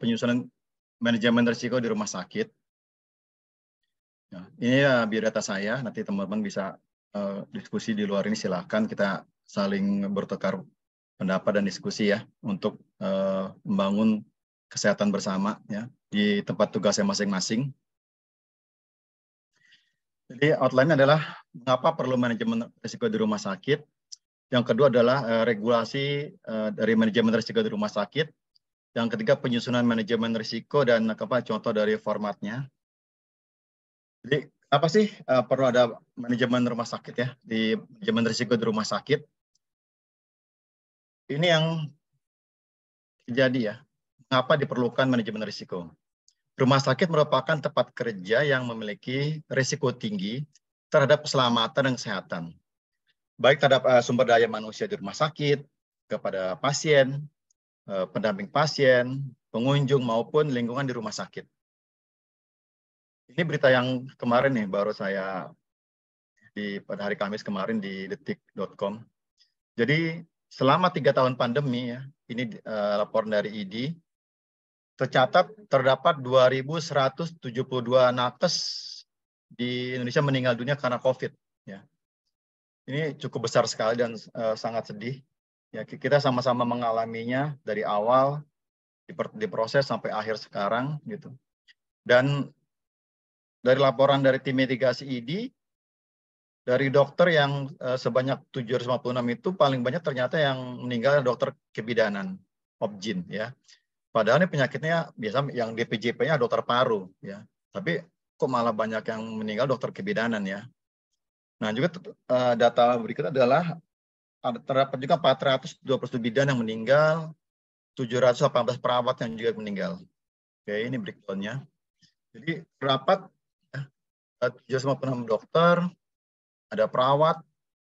penyusunan manajemen risiko di rumah sakit. Nah, ini biodata saya, nanti teman-teman bisa diskusi di luar ini, silakan kita saling bertukar pendapat dan diskusi ya untuk membangun kesehatan bersama ya di tempat tugasnya masing-masing. Jadi outline adalah mengapa perlu manajemen risiko di rumah sakit. Yang kedua adalah regulasi dari manajemen risiko di rumah sakit. Yang ketiga penyusunan manajemen risiko dan contoh dari formatnya. Jadi apa sih perlu ada manajemen rumah sakit ya, di manajemen risiko di rumah sakit? Ini yang terjadi ya. Mengapa diperlukan manajemen risiko? Rumah sakit merupakan tempat kerja yang memiliki risiko tinggi terhadap keselamatan dan kesehatan. Baik terhadap sumber daya manusia di rumah sakit, kepada pasien, pendamping pasien, pengunjung, maupun lingkungan di rumah sakit. Ini berita yang kemarin nih, baru saya pada hari Kamis kemarin di detik.com. Jadi selama 3 tahun pandemi ya, ini laporan dari ID, tercatat terdapat 2.172 nakes di Indonesia meninggal dunia karena COVID. Ya. Ini cukup besar sekali dan sangat sedih. Ya, kita sama-sama mengalaminya dari awal, diproses sampai akhir sekarang. Gitu. Dan dari laporan dari tim mitigasi ID, dari dokter yang sebanyak 756 itu paling banyak ternyata yang meninggal dokter kebidanan, Obgyn. Ya. Padahal ini penyakitnya biasa yang DPJP-nya dokter paru, ya. Tapi kok malah banyak yang meninggal dokter kebidanan ya. Nah juga data berikut adalah terdapat juga 420 bidan yang meninggal, 718 perawat yang juga meninggal. Oke, ini breakdown-nya. Jadi terdapat 756 dokter, ada perawat,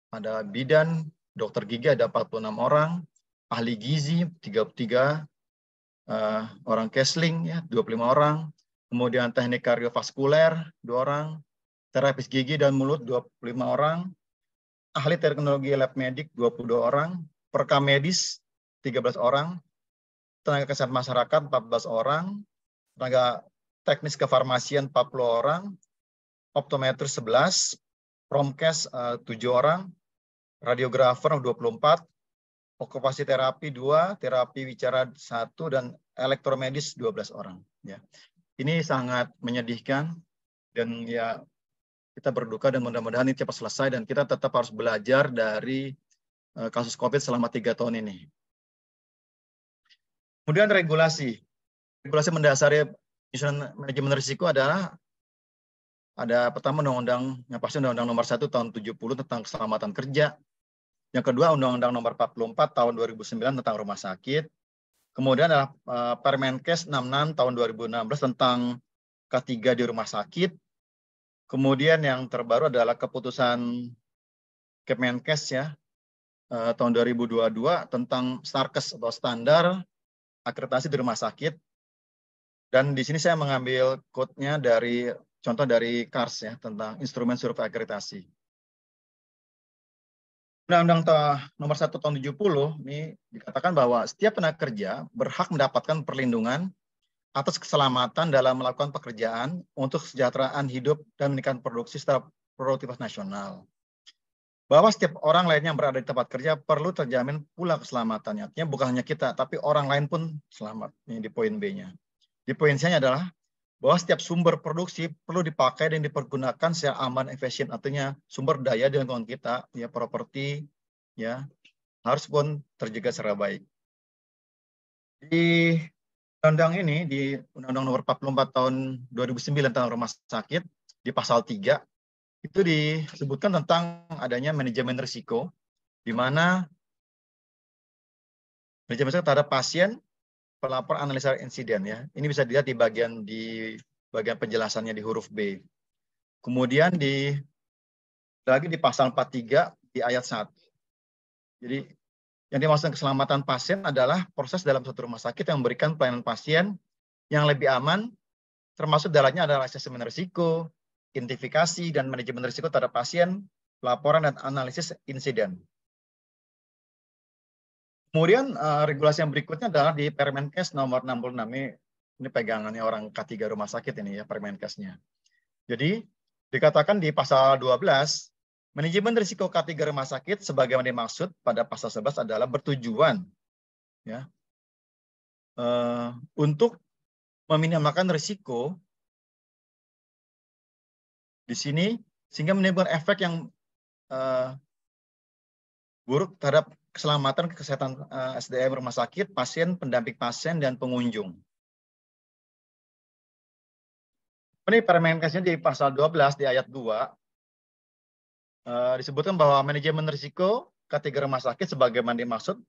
ada bidan, dokter gigi ada 46 orang, ahli gizi 33 orang counseling ya 25 orang, kemudian teknik kardiovaskuler 2 orang, terapis gigi dan mulut 25 orang, ahli teknologi lab medik 22 orang, perekam medis 13 orang, tenaga kesehatan masyarakat 14 orang, tenaga teknis kefarmasian 40 orang, optometris 11, promkes 7 orang, radiografer 24, okupasi terapi 2, terapi bicara 1, dan elektromedis 12 orang. Ya. Ini sangat menyedihkan dan ya kita berduka dan mudah-mudahan ini cepat selesai dan kita tetap harus belajar dari kasus COVID selama 3 tahun ini. Kemudian regulasi. Regulasi mendasari penyusunan manajemen risiko adalah ada pertama undang-undang, yang pasti undang-undang nomor 1 tahun 70 tentang keselamatan kerja. Yang kedua, Undang-Undang Nomor 44 Tahun 2009 tentang rumah sakit. Kemudian adalah Permenkes 66 Tahun 2016 tentang K3 di rumah sakit. Kemudian yang terbaru adalah keputusan Kemenkes ya tahun 2022 tentang STARKES atau standar akreditasi di rumah sakit. Dan di sini saya mengambil quote-nya dari contoh dari KARS ya tentang instrumen survei akreditasi. Undang-Undang Nomor 1 Tahun 70 ini dikatakan bahwa setiap tenaga kerja berhak mendapatkan perlindungan atas keselamatan dalam melakukan pekerjaan untuk kesejahteraan hidup dan meningkatkan produksi secara produktivitas nasional. Bahwa setiap orang lain yang berada di tempat kerja perlu terjamin pula keselamatannya. Artinya bukan hanya kita, tapi orang lain pun selamat. Ini di poin B-nya. Di poin C-nya adalah bahwa setiap sumber produksi perlu dipakai dan dipergunakan secara aman, efisien. Artinya sumber daya di lingkungan kita, ya properti, ya harus pun terjaga secara baik. Di undang ini, di Undang-Undang Nomor 44 Tahun 2009 tentang rumah sakit, di pasal 3, itu disebutkan tentang adanya manajemen risiko, di mana manajemen risiko terhadap pasien, pelapor, analisa insiden ya. Ini bisa dilihat di bagian penjelasannya di huruf B. Kemudian lagi di pasal 43 di ayat 1. Jadi yang dimaksud keselamatan pasien adalah proses dalam suatu rumah sakit yang memberikan pelayanan pasien yang lebih aman, termasuk dalamnya adalah asesmen risiko, identifikasi dan manajemen risiko terhadap pasien, laporan dan analisis insiden. Kemudian regulasi yang berikutnya adalah di Permenkes nomor 66, ini pegangannya orang K3 rumah sakit ini ya, Permenkesnya. Jadi dikatakan di pasal 12, manajemen risiko K3 rumah sakit sebagaimana dimaksud pada pasal 11 adalah bertujuan ya untuk meminimalkan risiko di sini sehingga menimbulkan efek yang buruk terhadap keselamatan kesehatan SDM rumah sakit, pasien, pendamping pasien, dan pengunjung. Ini Permenkesnya di pasal 12 di ayat 2 disebutkan bahwa manajemen risiko K3 rumah sakit sebagaimana dimaksud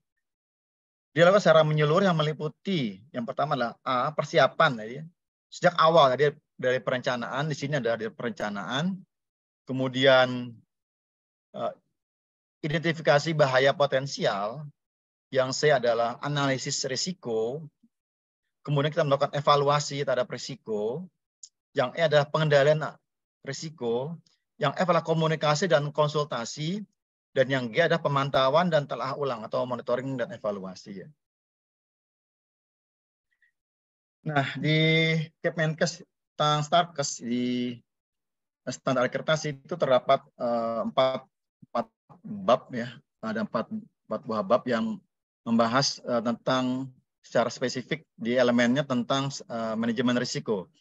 dilakukan secara menyeluruh yang meliputi yang pertama adalah persiapan ya. Sejak awal jadi dari perencanaan, di sini ada dari perencanaan, kemudian identifikasi bahaya potensial, yang C adalah analisis risiko, kemudian kita melakukan evaluasi terhadap risiko, yang E adalah pengendalian risiko, yang F adalah komunikasi dan konsultasi, dan yang G adalah pemantauan dan telah ulang atau monitoring dan evaluasi. Nah, di Kemenkes tentang Starkes di standar akreditasi itu terdapat 4 bab ya, ada 4 buah bab yang membahas tentang secara spesifik di elemennya tentang manajemen risiko,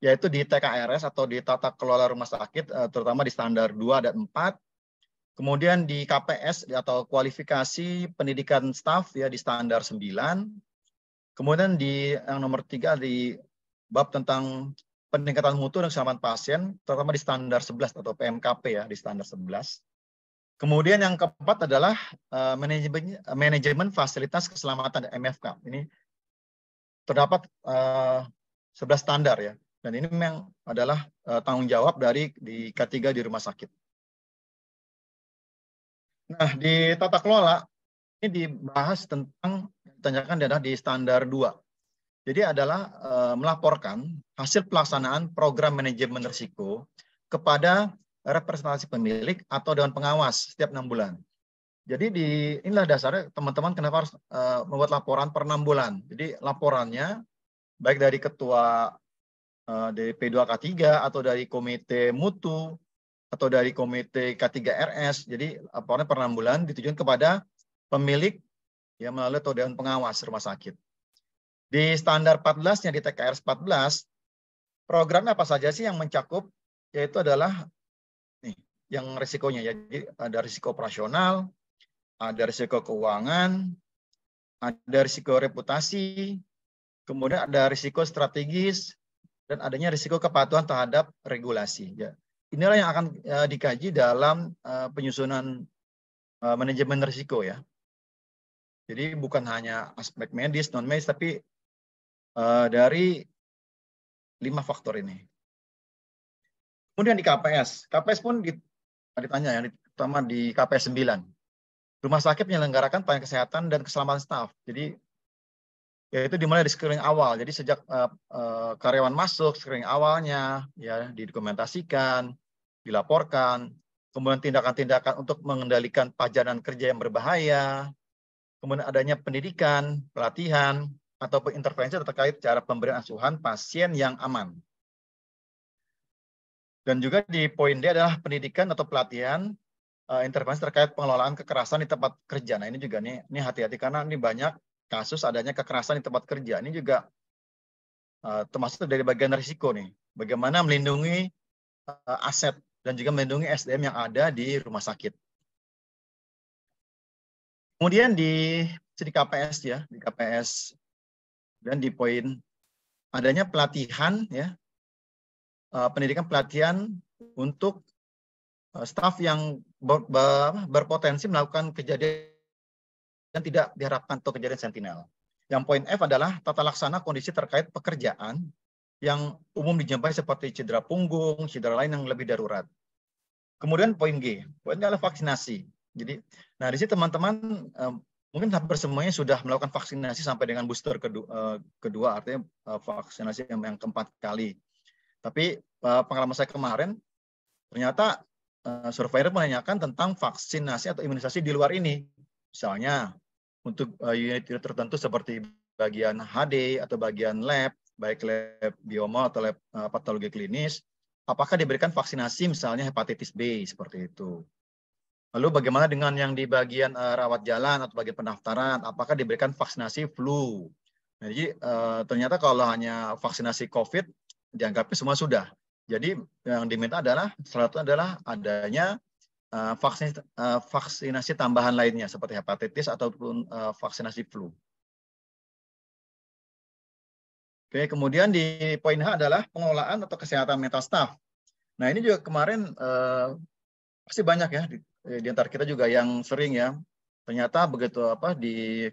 yaitu di TKRS atau di tata kelola rumah sakit, terutama di standar 2 dan 4. Kemudian di KPS atau kualifikasi pendidikan staf ya di standar 9. Kemudian di yang nomor 3 di bab tentang peningkatan mutu dan keselamatan pasien, terutama di standar 11 atau PMKP ya di standar 11. Kemudian yang keempat adalah manajemen fasilitas keselamatan MFK. Ini terdapat 11 standar ya. Dan ini memang adalah tanggung jawab dari di K3 di rumah sakit. Nah, di tata kelola ini dibahas tentang ditanyakan adalah di standar 2. Jadi adalah melaporkan hasil pelaksanaan program manajemen risiko kepada representasi pemilik atau dewan pengawas setiap 6 bulan. Jadi inilah dasarnya teman-teman kenapa harus membuat laporan per 6 bulan. Jadi laporannya baik dari ketua DP2K3 atau dari komite mutu atau dari komite K3RS. Jadi laporannya per 6 bulan ditujukan kepada pemilik yang melalui atau dewan pengawas rumah sakit. Di standar 14-nya di TKRS 14, programnya apa saja sih yang mencakup? Yaitu adalah nih, yang risikonya ya. Jadi ada risiko operasional, ada risiko keuangan, ada risiko reputasi, kemudian ada risiko strategis, dan adanya risiko kepatuhan terhadap regulasi. Ya. Inilah yang akan dikaji dalam penyusunan manajemen risiko ya. Jadi bukan hanya aspek medis, non medis, tapi dari 5 faktor ini. Kemudian di KPS pun ditanya ya, terutama di KPS 9. Rumah sakit menyelenggarakan pelayanan kesehatan dan keselamatan staf. Jadi yaitu dimulai dari screening awal. Jadi sejak karyawan masuk, screening awalnya ya didokumentasikan, dilaporkan, kemudian tindakan-tindakan untuk mengendalikan pajanan kerja yang berbahaya, kemudian adanya pendidikan, pelatihan, atau intervensi terkait cara pemberian asuhan pasien yang aman. Dan juga di poin D adalah pendidikan atau pelatihan intervensi terkait pengelolaan kekerasan di tempat kerja. Nah ini juga nih, ini hati-hati karena ini banyak kasus adanya kekerasan di tempat kerja. Ini juga termasuk dari bagian risiko nih. Bagaimana melindungi aset dan juga melindungi SDM yang ada di rumah sakit. Kemudian di KPS ya, di KPS dan di poin adanya pelatihan ya, pendidikan pelatihan untuk staf yang berpotensi melakukan kejadian yang tidak diharapkan atau kejadian sentinel. Yang poin F adalah tata laksana kondisi terkait pekerjaan yang umum dijumpai seperti cedera punggung, cedera lain yang lebih darurat. Kemudian poin G, poinnya adalah vaksinasi. Jadi, nah di sini teman-teman mungkin hampir semuanya sudah melakukan vaksinasi sampai dengan booster kedua artinya vaksinasi yang keempat kali. Tapi pengalaman saya kemarin, ternyata surveyor menanyakan tentang vaksinasi atau imunisasi di luar ini. Misalnya, untuk unit-unit tertentu seperti bagian HD atau bagian lab, baik lab biomo atau lab patologi klinis, apakah diberikan vaksinasi misalnya hepatitis B seperti itu. Lalu bagaimana dengan yang di bagian rawat jalan atau bagian pendaftaran, apakah diberikan vaksinasi flu? Nah, jadi ternyata kalau hanya vaksinasi COVID, dianggapnya semua sudah. Jadi yang diminta adalah, salah satu adalah adanya vaksinasi tambahan lainnya seperti hepatitis ataupun vaksinasi flu. Oke, kemudian di poin H adalah pengelolaan atau kesehatan mental staff. Nah, ini juga kemarin pasti banyak ya di antara kita juga yang sering ya. Ternyata begitu di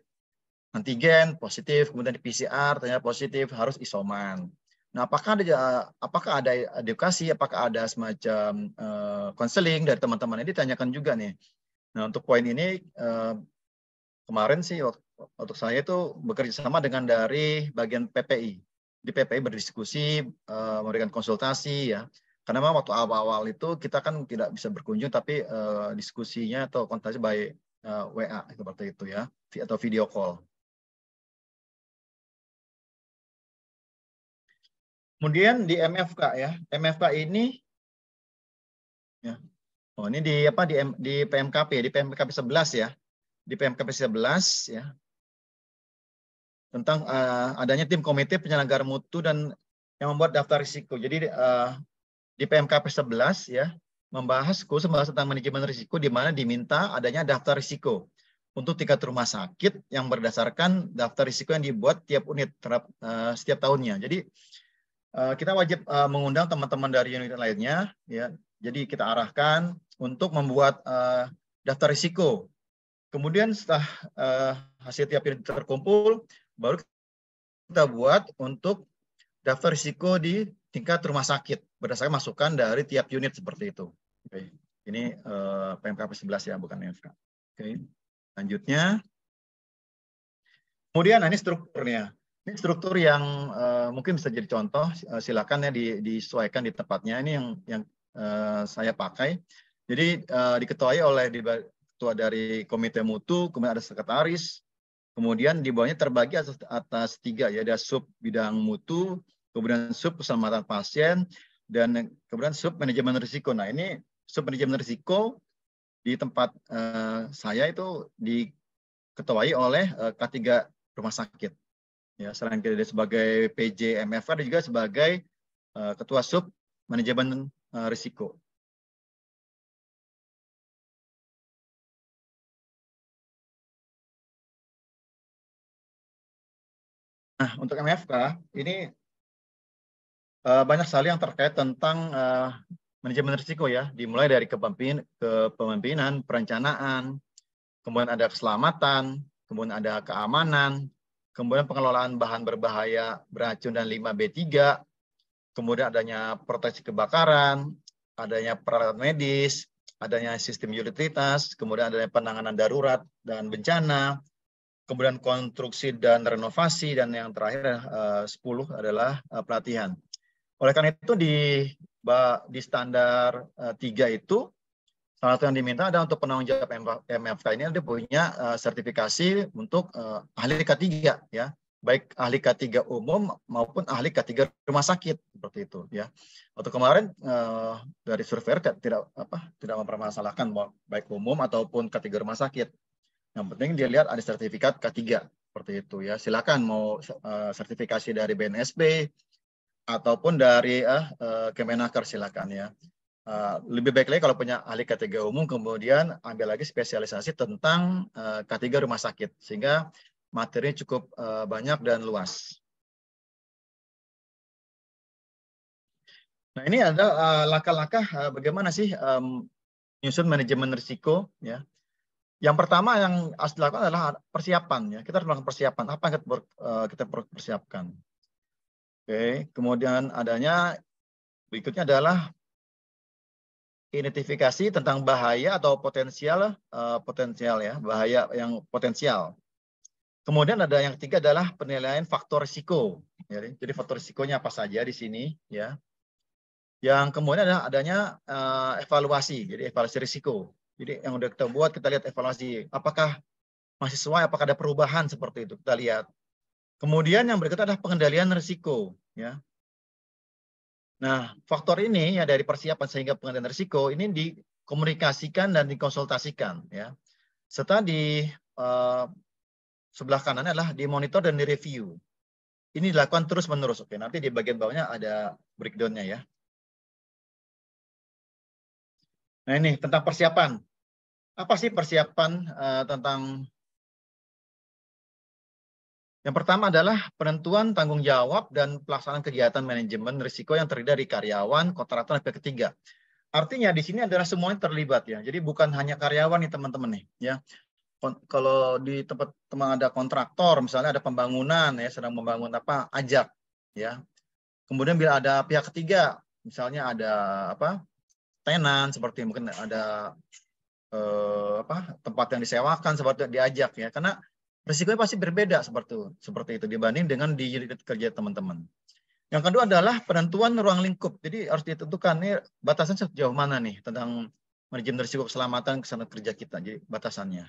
antigen positif, kemudian di PCR ternyata positif, harus isoman. Nah, apakah ada edukasi, apakah ada semacam konseling dari teman-teman ini ditanyakan juga nih. Nah, untuk poin ini kemarin sih untuk saya itu bekerja sama dengan dari bagian PPI. Di PPI berdiskusi, memberikan konsultasi ya. Karena memang waktu awal-awal itu kita kan tidak bisa berkunjung, tapi diskusinya atau konsultasi by WA seperti itu ya, atau video call. Kemudian di MFK ya, MFK ini ya. Oh, ini di PMKP, di PMKP 11 ya. Di PMKP 11 ya. Tentang adanya tim komite penyelenggara mutu dan yang membuat daftar risiko. Jadi di PMKP 11 ya, membahas tentang manajemen risiko di mana diminta adanya daftar risiko untuk tingkat rumah sakit yang berdasarkan daftar risiko yang dibuat tiap unit setiap tahunnya. Jadi kita wajib mengundang teman-teman dari unit lainnya, ya. Jadi kita arahkan untuk membuat daftar risiko. Kemudian setelah hasil tiap unit terkumpul, baru kita buat untuk daftar risiko di tingkat rumah sakit berdasarkan masukan dari tiap unit seperti itu. Oke. Ini PMKP 11 ya, bukan MFK. Oke. Lanjutnya. Kemudian ini strukturnya. Ini struktur yang mungkin bisa jadi contoh, silakan ya disesuaikan di tempatnya. Ini yang saya pakai. Jadi diketuai oleh ketua dari komite mutu, kemudian ada sekretaris, kemudian di bawahnya terbagi atas 3 ya, ada sub bidang mutu, kemudian sub keselamatan pasien, dan kemudian sub manajemen risiko. Nah, ini sub manajemen risiko di tempat saya itu diketuai oleh K3 rumah sakit. Ya, selain kita sebagai PJ MFK, dan juga sebagai ketua sub manajemen risiko. Nah, untuk MFK ini banyak sekali yang terkait tentang manajemen risiko ya, dimulai dari kepemimpinan, perencanaan, kemudian ada keselamatan, kemudian ada keamanan, kemudian pengelolaan bahan berbahaya, beracun dan 5B3, kemudian adanya proteksi kebakaran, adanya peralatan medis, adanya sistem utilitas, kemudian adanya penanganan darurat dan bencana, kemudian konstruksi dan renovasi, dan yang terakhir 10 adalah pelatihan. Oleh karena itu di standar 3 itu salah satu yang diminta adalah untuk penanggung jawab MFK ini dia punya sertifikasi untuk ahli K3 ya, baik ahli K3 umum maupun ahli K3 rumah sakit seperti itu ya. Waktu kemarin dari survei tidak mempermasalahkan baik umum ataupun K3 rumah sakit. Yang penting dia lihat ada sertifikat K3 seperti itu ya. Silakan mau sertifikasi dari BNSB ataupun dari Kemenaker, silakan ya. Lebih baik lagi kalau punya ahli K3 umum, kemudian ambil lagi spesialisasi tentang K3 rumah sakit, sehingga materinya cukup banyak dan luas. Nah, ini ada langkah-langkah bagaimana sih menyusun manajemen risiko ya. Yang pertama yang harus dilakukan adalah persiapan ya. Kita harus melakukan persiapan. Apa yang kita persiapkan? Oke, kemudian berikutnya adalah identifikasi tentang bahaya atau potensial ya, bahaya yang potensial. Kemudian ada yang ketiga adalah penilaian faktor risiko. Jadi faktor risikonya apa saja di sini ya. Yang kemudian adanya evaluasi, jadi evaluasi risiko. Jadi yang udah kita buat, kita lihat evaluasi apakah masih sesuai, apakah ada perubahan seperti itu, kita lihat. Kemudian yang berikutnya adalah pengendalian risiko, ya. Nah, faktor ini ya dari persiapan sehingga pengendalian risiko ini dikomunikasikan dan dikonsultasikan, ya. Serta di sebelah kanannya adalah dimonitor dan direview. Ini dilakukan terus-menerus. Oke, nanti di bagian bawahnya ada breakdown-nya ya. Nah, ini tentang persiapan. Apa sih persiapan tentang. Yang pertama adalah penentuan tanggung jawab dan pelaksanaan kegiatan manajemen risiko yang terdiri dari karyawan, kontraktor, dan pihak ketiga. Artinya di sini adalah semuanya terlibat ya. Jadi bukan hanya karyawan nih teman-teman nih ya. Kalau di tempat teman ada kontraktor, misalnya ada pembangunan ya, sedang membangun apa, ajak ya. Kemudian bila ada pihak ketiga, misalnya ada apa, tenan seperti mungkin ada tempat yang disewakan seperti diajak ya, karena risikonya pasti berbeda seperti itu dibanding dengan di unit kerja teman-teman. Yang kedua adalah penentuan ruang lingkup. Jadi harus ditentukan nih batasan sejauh mana nih tentang manajemen risiko keselamatan kesehatan kerja kita. Jadi batasannya.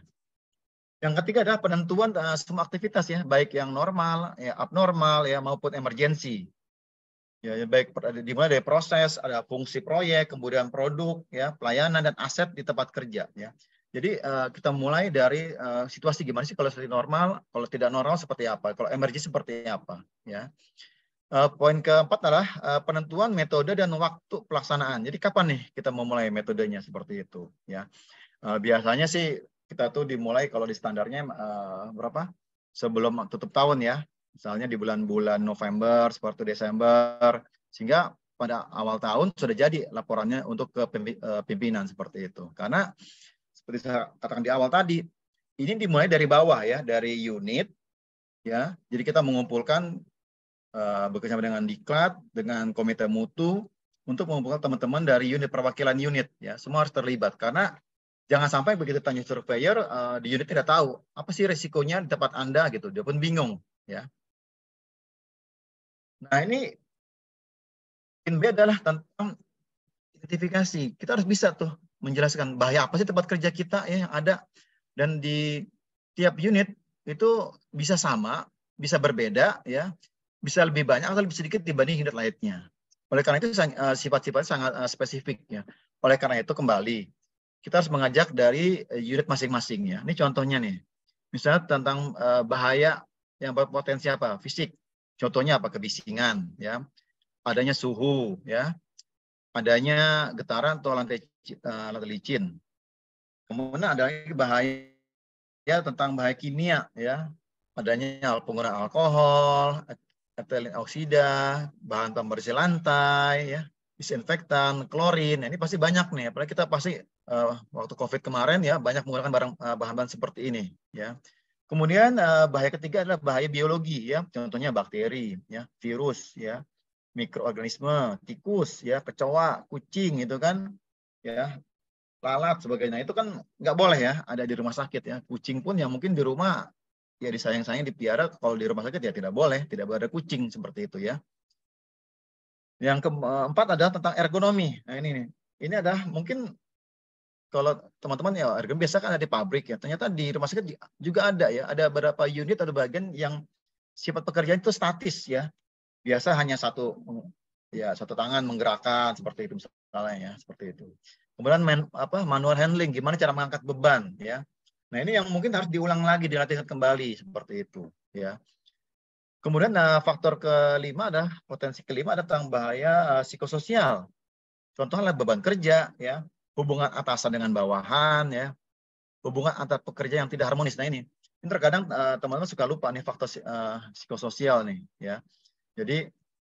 Yang ketiga adalah penentuan semua aktivitas ya, baik yang normal, ya abnormal ya maupun emergensi. Ya, baik dimulai dari proses, ada fungsi proyek, kemudian produk, ya pelayanan dan aset di tempat kerja. Ya. Jadi kita mulai dari situasi gimana sih kalau situasi normal, kalau tidak normal seperti apa, kalau emergency seperti apa. Ya. Poin keempat adalah penentuan metode dan waktu pelaksanaan. Jadi kapan nih kita memulai metodenya seperti itu. Ya. Biasanya sih kita tuh dimulai kalau di standarnya berapa? Sebelum tutup tahun ya. Misalnya di bulan-bulan November, seperti Desember, sehingga pada awal tahun sudah jadi laporannya untuk ke pimpinan seperti itu. Karena seperti saya katakan di awal tadi, ini dimulai dari bawah ya, dari unit ya. Jadi kita mengumpulkan bekerjasama dengan Diklat, dengan komite mutu untuk mengumpulkan teman-teman dari unit perwakilan unit ya. Semua harus terlibat karena jangan sampai begitu tanya surveyor di unit tidak tahu apa sih resikonya di tempat Anda gitu. Dia pun bingung ya. Nah, ini poin B adalah tentang identifikasi. Kita harus bisa tuh menjelaskan bahaya apa sih tempat kerja kita ya yang ada, dan di tiap unit itu bisa sama, bisa berbeda ya, bisa lebih banyak atau lebih sedikit dibanding unit lainnya. Oleh karena itu sifat-sifatnya sangat spesifik ya. Oleh karena itu kembali kita harus mengajak dari unit masing-masing ya. Ini contohnya nih. Misalnya tentang bahaya yang berpotensi apa? Fisik. Contohnya apa? Kebisingan ya. Adanya suhu ya. Adanya getaran atau lantai licin. Kemudian ada lagi bahaya tentang bahaya kimia ya. Adanya penggunaan alkohol, etilen oksida, bahan pembersih lantai ya, disinfektan, klorin. Nah, ini pasti banyak nih. Apalagi kita pasti waktu COVID kemarin ya banyak menggunakan bahan-bahan seperti ini ya. Kemudian bahaya ketiga adalah bahaya biologi ya. Contohnya bakteri ya, virus ya, mikroorganisme, tikus ya, kecoa, kucing itu kan ya, lalat sebagainya. Itu kan nggak boleh ya ada di rumah sakit ya. Kucing pun yang mungkin di rumah ya disayang-sayang dipiara, kalau di rumah sakit ya tidak boleh ada kucing seperti itu ya. Yang keempat adalah tentang ergonomi. Nah ini nih. Ini adalah mungkin kalau teman-teman ya ergonomi biasa kan ada di pabrik ya. Ternyata di rumah sakit juga ada ya. Ada beberapa unit atau bagian yang sifat pekerjaan itu statis ya. Biasa hanya satu tangan menggerakkan seperti itu misalnya ya, seperti itu. Kemudian manual handling, gimana cara mengangkat beban ya. Nah, ini yang mungkin harus diulang lagi, dilatih kembali seperti itu ya. Kemudian faktor kelima adalah potensi kelima ada tentang bahaya psikososial. Contohnya beban kerja ya, hubungan atasan dengan bawahan ya, hubungan antar pekerja yang tidak harmonis. Nah, ini terkadang teman-teman suka lupa nih faktor psikososial nih ya. Jadi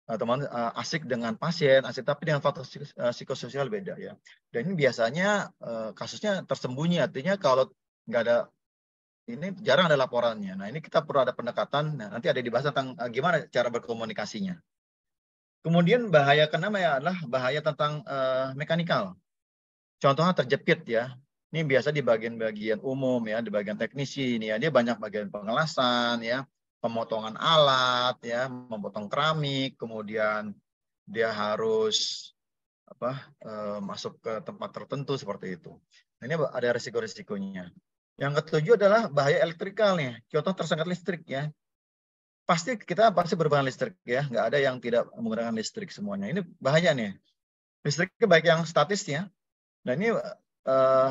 teman asik dengan pasien, asik tapi dengan faktor psikososial beda ya. Dan ini biasanya kasusnya tersembunyi, artinya kalau nggak ada ini jarang ada laporannya. Nah, ini kita perlu ada pendekatan. Nah, nanti ada dibahas tentang gimana cara berkomunikasinya. Kemudian bahaya keenam ya adalah bahaya tentang mekanikal. Contohnya terjepit ya. Ini biasa di bagian-bagian umum ya, di bagian teknisi ini ya. Dia banyak bagian pengelasan ya, pemotongan alat ya, memotong keramik, kemudian dia harus masuk ke tempat tertentu seperti itu. Nah, ini ada risiko-risikonya. Yang ketujuh adalah bahaya elektrikal nih. Contoh tersengat listrik ya. Kita pasti berbahan listrik ya. Nggak ada yang tidak menggunakan listrik semuanya. Ini bahaya nih. Listriknya baik yang statis ya. Dan ini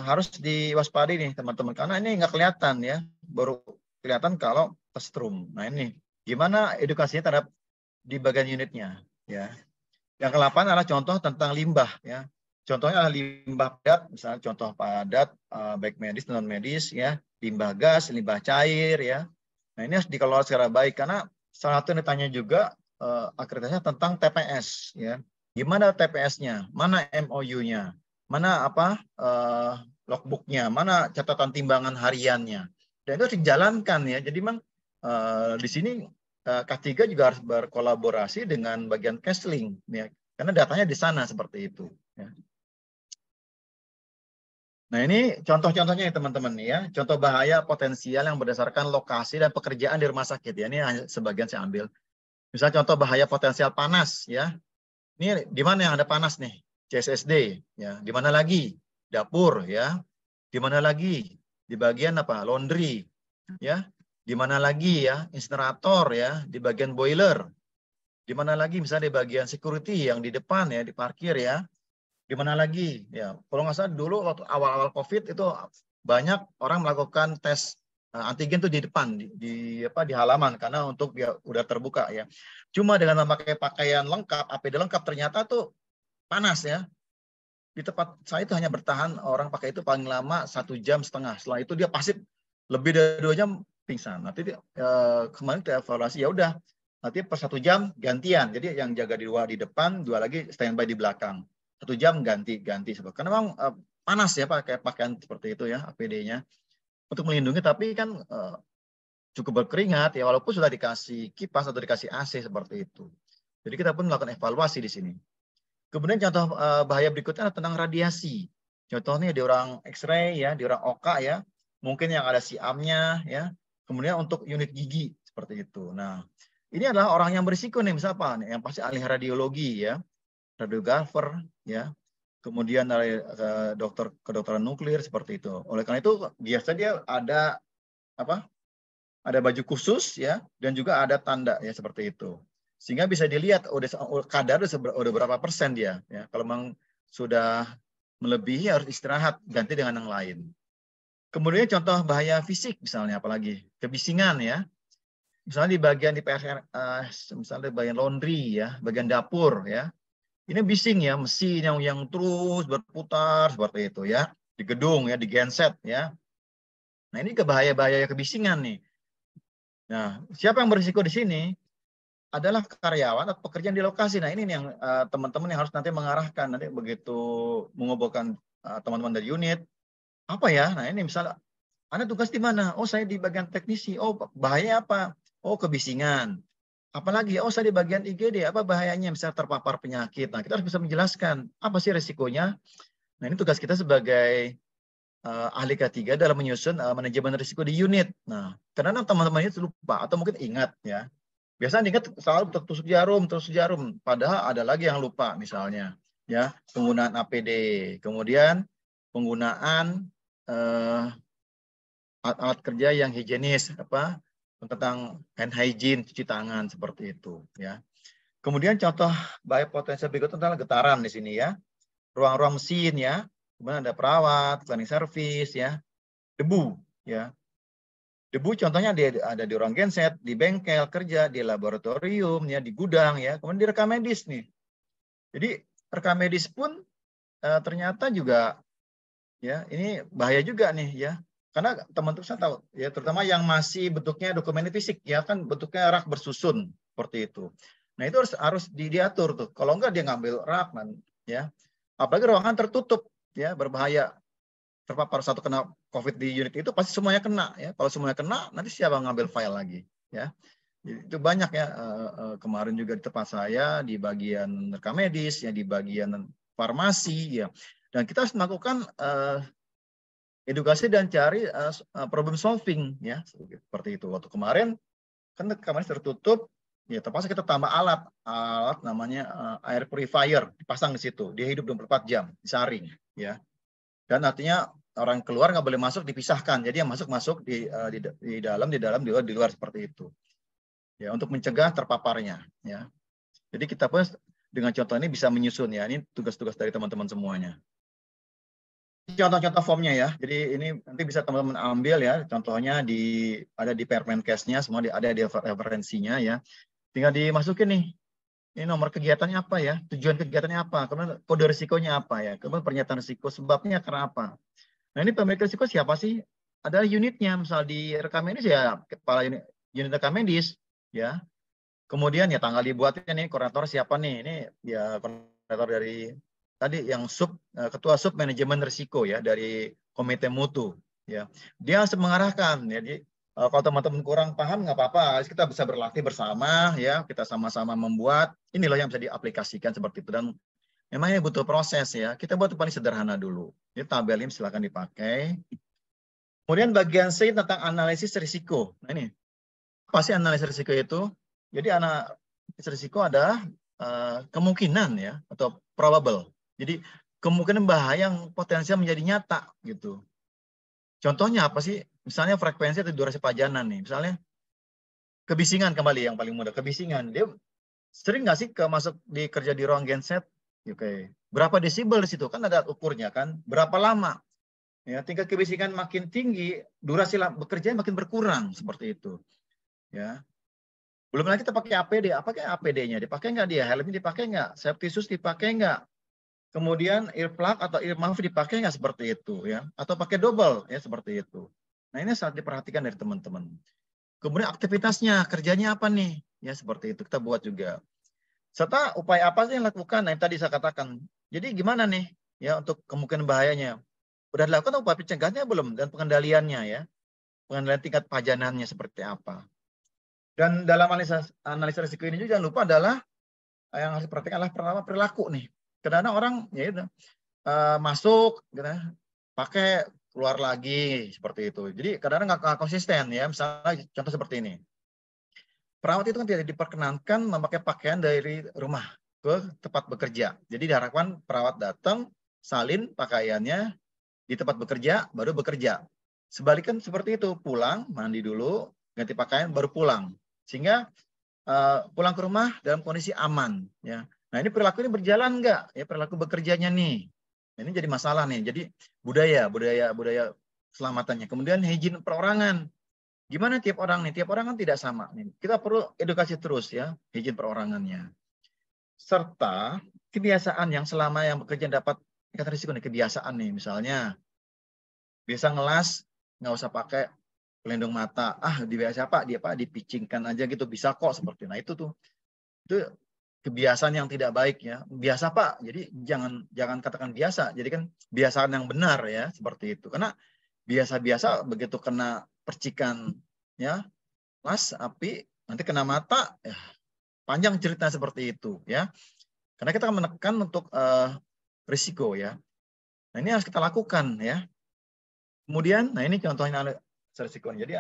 harus diwaspadi nih teman-teman. Karena ini nggak kelihatan ya. Baru kelihatan kalau tersetrum. Nah ini gimana edukasinya terhadap di bagian unitnya ya. Yang ke-8 adalah contoh tentang limbah ya. Contohnya adalah limbah padat, misalnya contoh padat baik medis non medis ya, limbah gas, limbah cair ya. Nah ini harus dikelola secara baik karena salah satu yang ditanya juga akreditasinya tentang TPS ya. Gimana TPS-nya? Mana MOU-nya? Mana logbook-nya? Mana catatan timbangan hariannya? Dan itu harus dijalankan ya. Jadi memang di sini K3 juga harus berkolaborasi dengan bagian Cashlink ya. Karena datanya di sana seperti itu ya. Nah ini contoh-contohnya ya teman-teman ya, contoh bahaya potensial yang berdasarkan lokasi dan pekerjaan di rumah sakit ya. Ini hanya sebagian saya ambil. Misalnya contoh bahaya potensial panas ya. Ini di mana yang ada panas nih? CSSD ya. Di mana lagi? Dapur ya. Di mana lagi? Di bagian apa? Laundry ya. Di mana lagi ya? Insinerator ya. Di bagian boiler. Di mana lagi? Misalnya di bagian security yang di depan ya, di parkir ya. Di mana lagi? Ya, kalau nggak salah dulu waktu awal-awal COVID itu banyak orang melakukan tes antigen tuh di depan di halaman karena untuk dia udah terbuka ya. Cuma dengan memakai pakaian lengkap, APD lengkap ternyata tuh panas ya. Di tempat saya itu hanya bertahan orang pakai itu paling lama 1,5 jam. Setelah itu dia pasti lebih dari 2 jam pingsan. Nanti kemarin kita evaluasi ya udah nanti per 1 jam gantian. Jadi yang jaga di luar di depan, 2 lagi standby di belakang. 1 jam ganti. Karena memang panas ya pakai pakaian seperti itu ya APD-nya untuk melindungi. Tapi kan cukup berkeringat ya walaupun sudah dikasih kipas atau dikasih AC seperti itu. Jadi kita pun melakukan evaluasi di sini. Kemudian contoh bahaya berikutnya adalah tentang radiasi. Contohnya di orang X-ray ya, di orang OK ya, mungkin yang ada siamnya ya. Kemudian untuk unit gigi seperti itu. Nah, ini adalah orang yang berisiko nih, misalnya apa? Yang pasti ahli radiologi ya, radiografer ya. Kemudian dari dokter kedokteran nuklir seperti itu. Oleh karena itu biasanya dia ada apa? Ada baju khusus ya, dan juga ada tanda ya seperti itu. Sehingga bisa dilihat kadar udah berapa persen dia. Ya. Kalau memang sudah melebihi harus istirahat, ganti dengan yang lain. Kemudian contoh bahaya fisik misalnya apalagi kebisingan ya. Misalnya di bagian di PSR, misalnya di bagian laundry ya, bagian dapur ya. Ini bising ya, mesin yang terus berputar seperti itu ya. Di gedung ya, di genset ya. Nah ini bahaya kebisingan nih. Nah, siapa yang berisiko di sini? Adalah karyawan atau pekerjaan di lokasi. Nah ini yang teman-teman yang harus nanti mengarahkan nanti begitu mengumpulkan teman-teman dari unit apa ya. Nah ini misalnya Anda tugas di mana? Oh saya di bagian teknisi. Oh bahaya apa? Oh kebisingan. Apalagi oh saya di bagian IGD. Apa bahayanya? Misalnya terpapar penyakit. Nah kita harus bisa menjelaskan apa sih resikonya. Nah ini tugas kita sebagai ahli K3 dalam menyusun manajemen risiko di unit. Nah karena teman-teman itu lupa atau mungkin ingat ya. Biasanya ingat selalu tertusuk jarum. Padahal ada lagi yang lupa misalnya, ya penggunaan APD, kemudian penggunaan alat kerja yang higienis, tentang hand hygiene, cuci tangan seperti itu, ya. Kemudian contoh bahaya potensial berikut tentang getaran di sini ya, ruang-ruang mesin ya, kemudian ada perawat, cleaning service ya, debu ya. Debu contohnya ada di ruang genset, di bengkel kerja, di laboratorium, ya, di gudang, ya, kemudian di rekam medis nih. Jadi rekam medis pun ternyata juga, ya, ini bahaya juga nih, ya, karena teman-teman saya tahu, ya, terutama yang masih bentuknya dokumen fisik, ya, kan bentuknya rak bersusun seperti itu. Nah itu harus diatur tuh. Kalau enggak dia ngambil rak, ya, apalagi ruangan tertutup, ya, berbahaya. Terpapar satu kena COVID di unit itu pasti semuanya kena ya. Kalau semuanya kena, nanti siapa ngambil file lagi ya. Itu banyak ya kemarin juga di tempat saya di bagian rekam medis ya, di bagian farmasi ya. Dan kita harus melakukan edukasi dan cari problem solving ya seperti itu. Waktu kemarin kan kamar tertutup ya, terpaksa kita tambah alat namanya air purifier dipasang di situ. Dia hidup 24 jam disaring ya. Dan artinya orang keluar nggak boleh masuk, dipisahkan. Jadi yang masuk di dalam, di luar seperti itu. Ya, untuk mencegah terpaparnya. Ya, jadi kita pun dengan contoh ini bisa menyusun ya. Ini tugas-tugas dari teman-teman semuanya. Contoh-contoh formnya ya. Jadi ini nanti bisa teman-teman ambil ya. Contohnya ada di Permenkesnya, semua ada di referensinya ya. Tinggal dimasukin nih. Ini nomor kegiatannya apa ya? Tujuan kegiatannya apa? Kemudian kode risikonya apa ya? Kemudian pernyataan risiko sebabnya karena apa? Nah ini pemilik risiko siapa sih? Ada unitnya. Misal di rekam medis ya kepala unit rekam medis ya. Kemudian ya tanggal dibuatnya nih, koordinator siapa nih? Ini ya koordinator dari tadi yang ketua sub manajemen risiko ya dari komite mutu ya. Dia harus mengarahkan ya. Jadi kalau teman-teman kurang paham nggak apa-apa, kita bisa berlatih bersama ya, kita sama-sama membuat. Ini loh yang bisa diaplikasikan seperti itu dan memangnya butuh proses ya. Kita buat paling sederhana dulu. Ini tabel ini silakan dipakai. Kemudian bagian C tentang analisis risiko. Nah ini apa sih analisis risiko itu? Jadi analisis risiko adalah kemungkinan ya atau probable. Jadi kemungkinan bahaya yang potensial menjadi nyata gitu. Contohnya apa sih? Misalnya frekuensi atau durasi pajanan nih. Misalnya kebisingan kembali yang paling mudah. Kebisingan. Dia sering nggak sih masuk kerja di ruang genset? Oke. Berapa desibel di situ? Kan ada ukurnya kan. Berapa lama? Ya, tingkat kebisingan makin tinggi, durasi bekerja makin berkurang seperti itu. Ya. Belum lagi kita pakai APD, apa kayak APD-nya? Dipakai nggak dia? Helmnya dipakai nggak? Safety shoes dipakai nggak? Kemudian earplug atau earmuff dipakai nggak seperti itu ya? Atau pakai double ya seperti itu. Nah ini sangat diperhatikan dari teman-teman. Kemudian aktivitasnya, kerjanya apa nih? Ya seperti itu kita buat juga. Serta upaya apa sih yang dilakukan? Nah yang tadi saya katakan. Jadi gimana nih ya untuk kemungkinan bahayanya? Udah dilakukan upaya pencegahannya belum? Dan pengendaliannya ya? Pengendalian tingkat pajanannya seperti apa? Dan dalam analisa risiko ini juga jangan lupa adalah yang harus diperhatikan adalah pertama perilaku nih. Kadang-kadang orang ya itu masuk, gitu, pakai keluar lagi seperti itu. Jadi kadang-kadang nggak konsisten ya. Misalnya contoh seperti ini. Perawat itu kan tidak diperkenankan memakai pakaian dari rumah ke tempat bekerja. Jadi diharapkan perawat datang, salin pakaiannya di tempat bekerja, baru bekerja. Sebaliknya seperti itu, pulang, mandi dulu, ganti pakaian, baru pulang. Sehingga pulang ke rumah dalam kondisi aman. Ya. Nah ini perilaku ini berjalan nggak? Ya perilaku bekerjanya nih. Ini jadi masalah nih. Jadi budaya keselamatannya. Kemudian hygiene perorangan. Gimana tiap orang nih? Tiap orang kan tidak sama. Nih. Kita perlu edukasi terus ya hygiene perorangannya. Serta kebiasaan yang selama yang bekerja dapat tingkat risiko nih kebiasaan nih. Misalnya biasa ngelas nggak usah pakai pelindung mata. Di biasa Pak, dipicingkan aja gitu bisa kok seperti. Nah itu kebiasaan yang tidak baik ya. Biasa Pak, jadi jangan katakan biasa. Jadi kan kebiasaan yang benar ya seperti itu. Karena biasa-biasa begitu kena percikan ya, las api nanti kena mata, ya, panjang cerita seperti itu ya. Karena kita akan menekan untuk risiko ya. Nah ini harus kita lakukan ya. Kemudian, nah ini contohnya risikonya. Jadi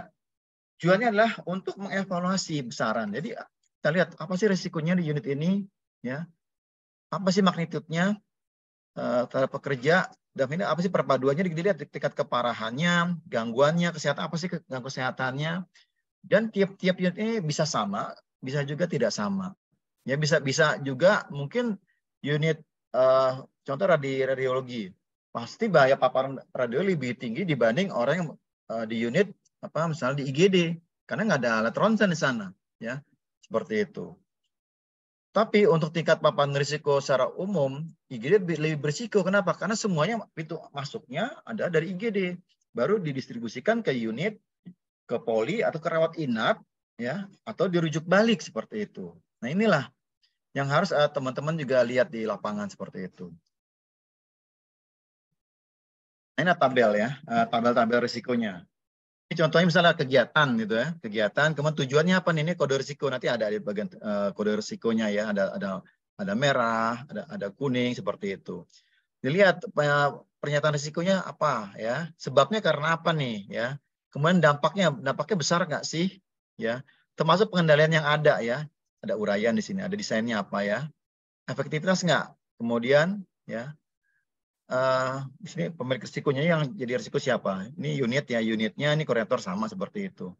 tujuannya adalah untuk mengevaluasi besaran. Jadi kita lihat apa sih risikonya di unit ini, ya, apa sih magnitudenya terhadap pekerja, dan ini apa sih perpaduannya, dilihat tingkat keparahannya, gangguannya, kesehatan apa sih gangguan kesehatannya, dan tiap-tiap unit ini bisa sama, bisa juga tidak sama. Ya bisa juga mungkin unit contoh radiologi, pasti bahaya paparan radio lebih tinggi dibanding orang yang di unit misalnya di IGD, karena nggak ada alat ronsen di sana, ya seperti itu. Tapi untuk tingkat paparan risiko secara umum, IGD lebih berisiko. Kenapa? Karena semuanya pintu masuknya ada dari IGD, baru didistribusikan ke unit, ke poli atau ke rawat inap, ya, atau dirujuk balik seperti itu. Nah inilah yang harus teman-teman juga lihat di lapangan seperti itu. Nah, ini tabel ya, tabel-tabel risikonya. Ini contohnya misalnya kegiatan gitu ya, kegiatan. Kemudian tujuannya apa nih? Ini kode risiko, nanti ada di bagian kode risikonya ya, ada merah, ada kuning seperti itu. Dilihat pernyataan risikonya apa ya, sebabnya karena apa nih ya. Kemudian dampaknya besar nggak sih ya, termasuk pengendalian yang ada ya. Ada uraian di sini, ada desainnya apa ya, efektivitas nggak. Kemudian ya di sini pemilik risikonya yang jadi risiko siapa? Ini unit ya, unitnya ini koordinator sama seperti itu.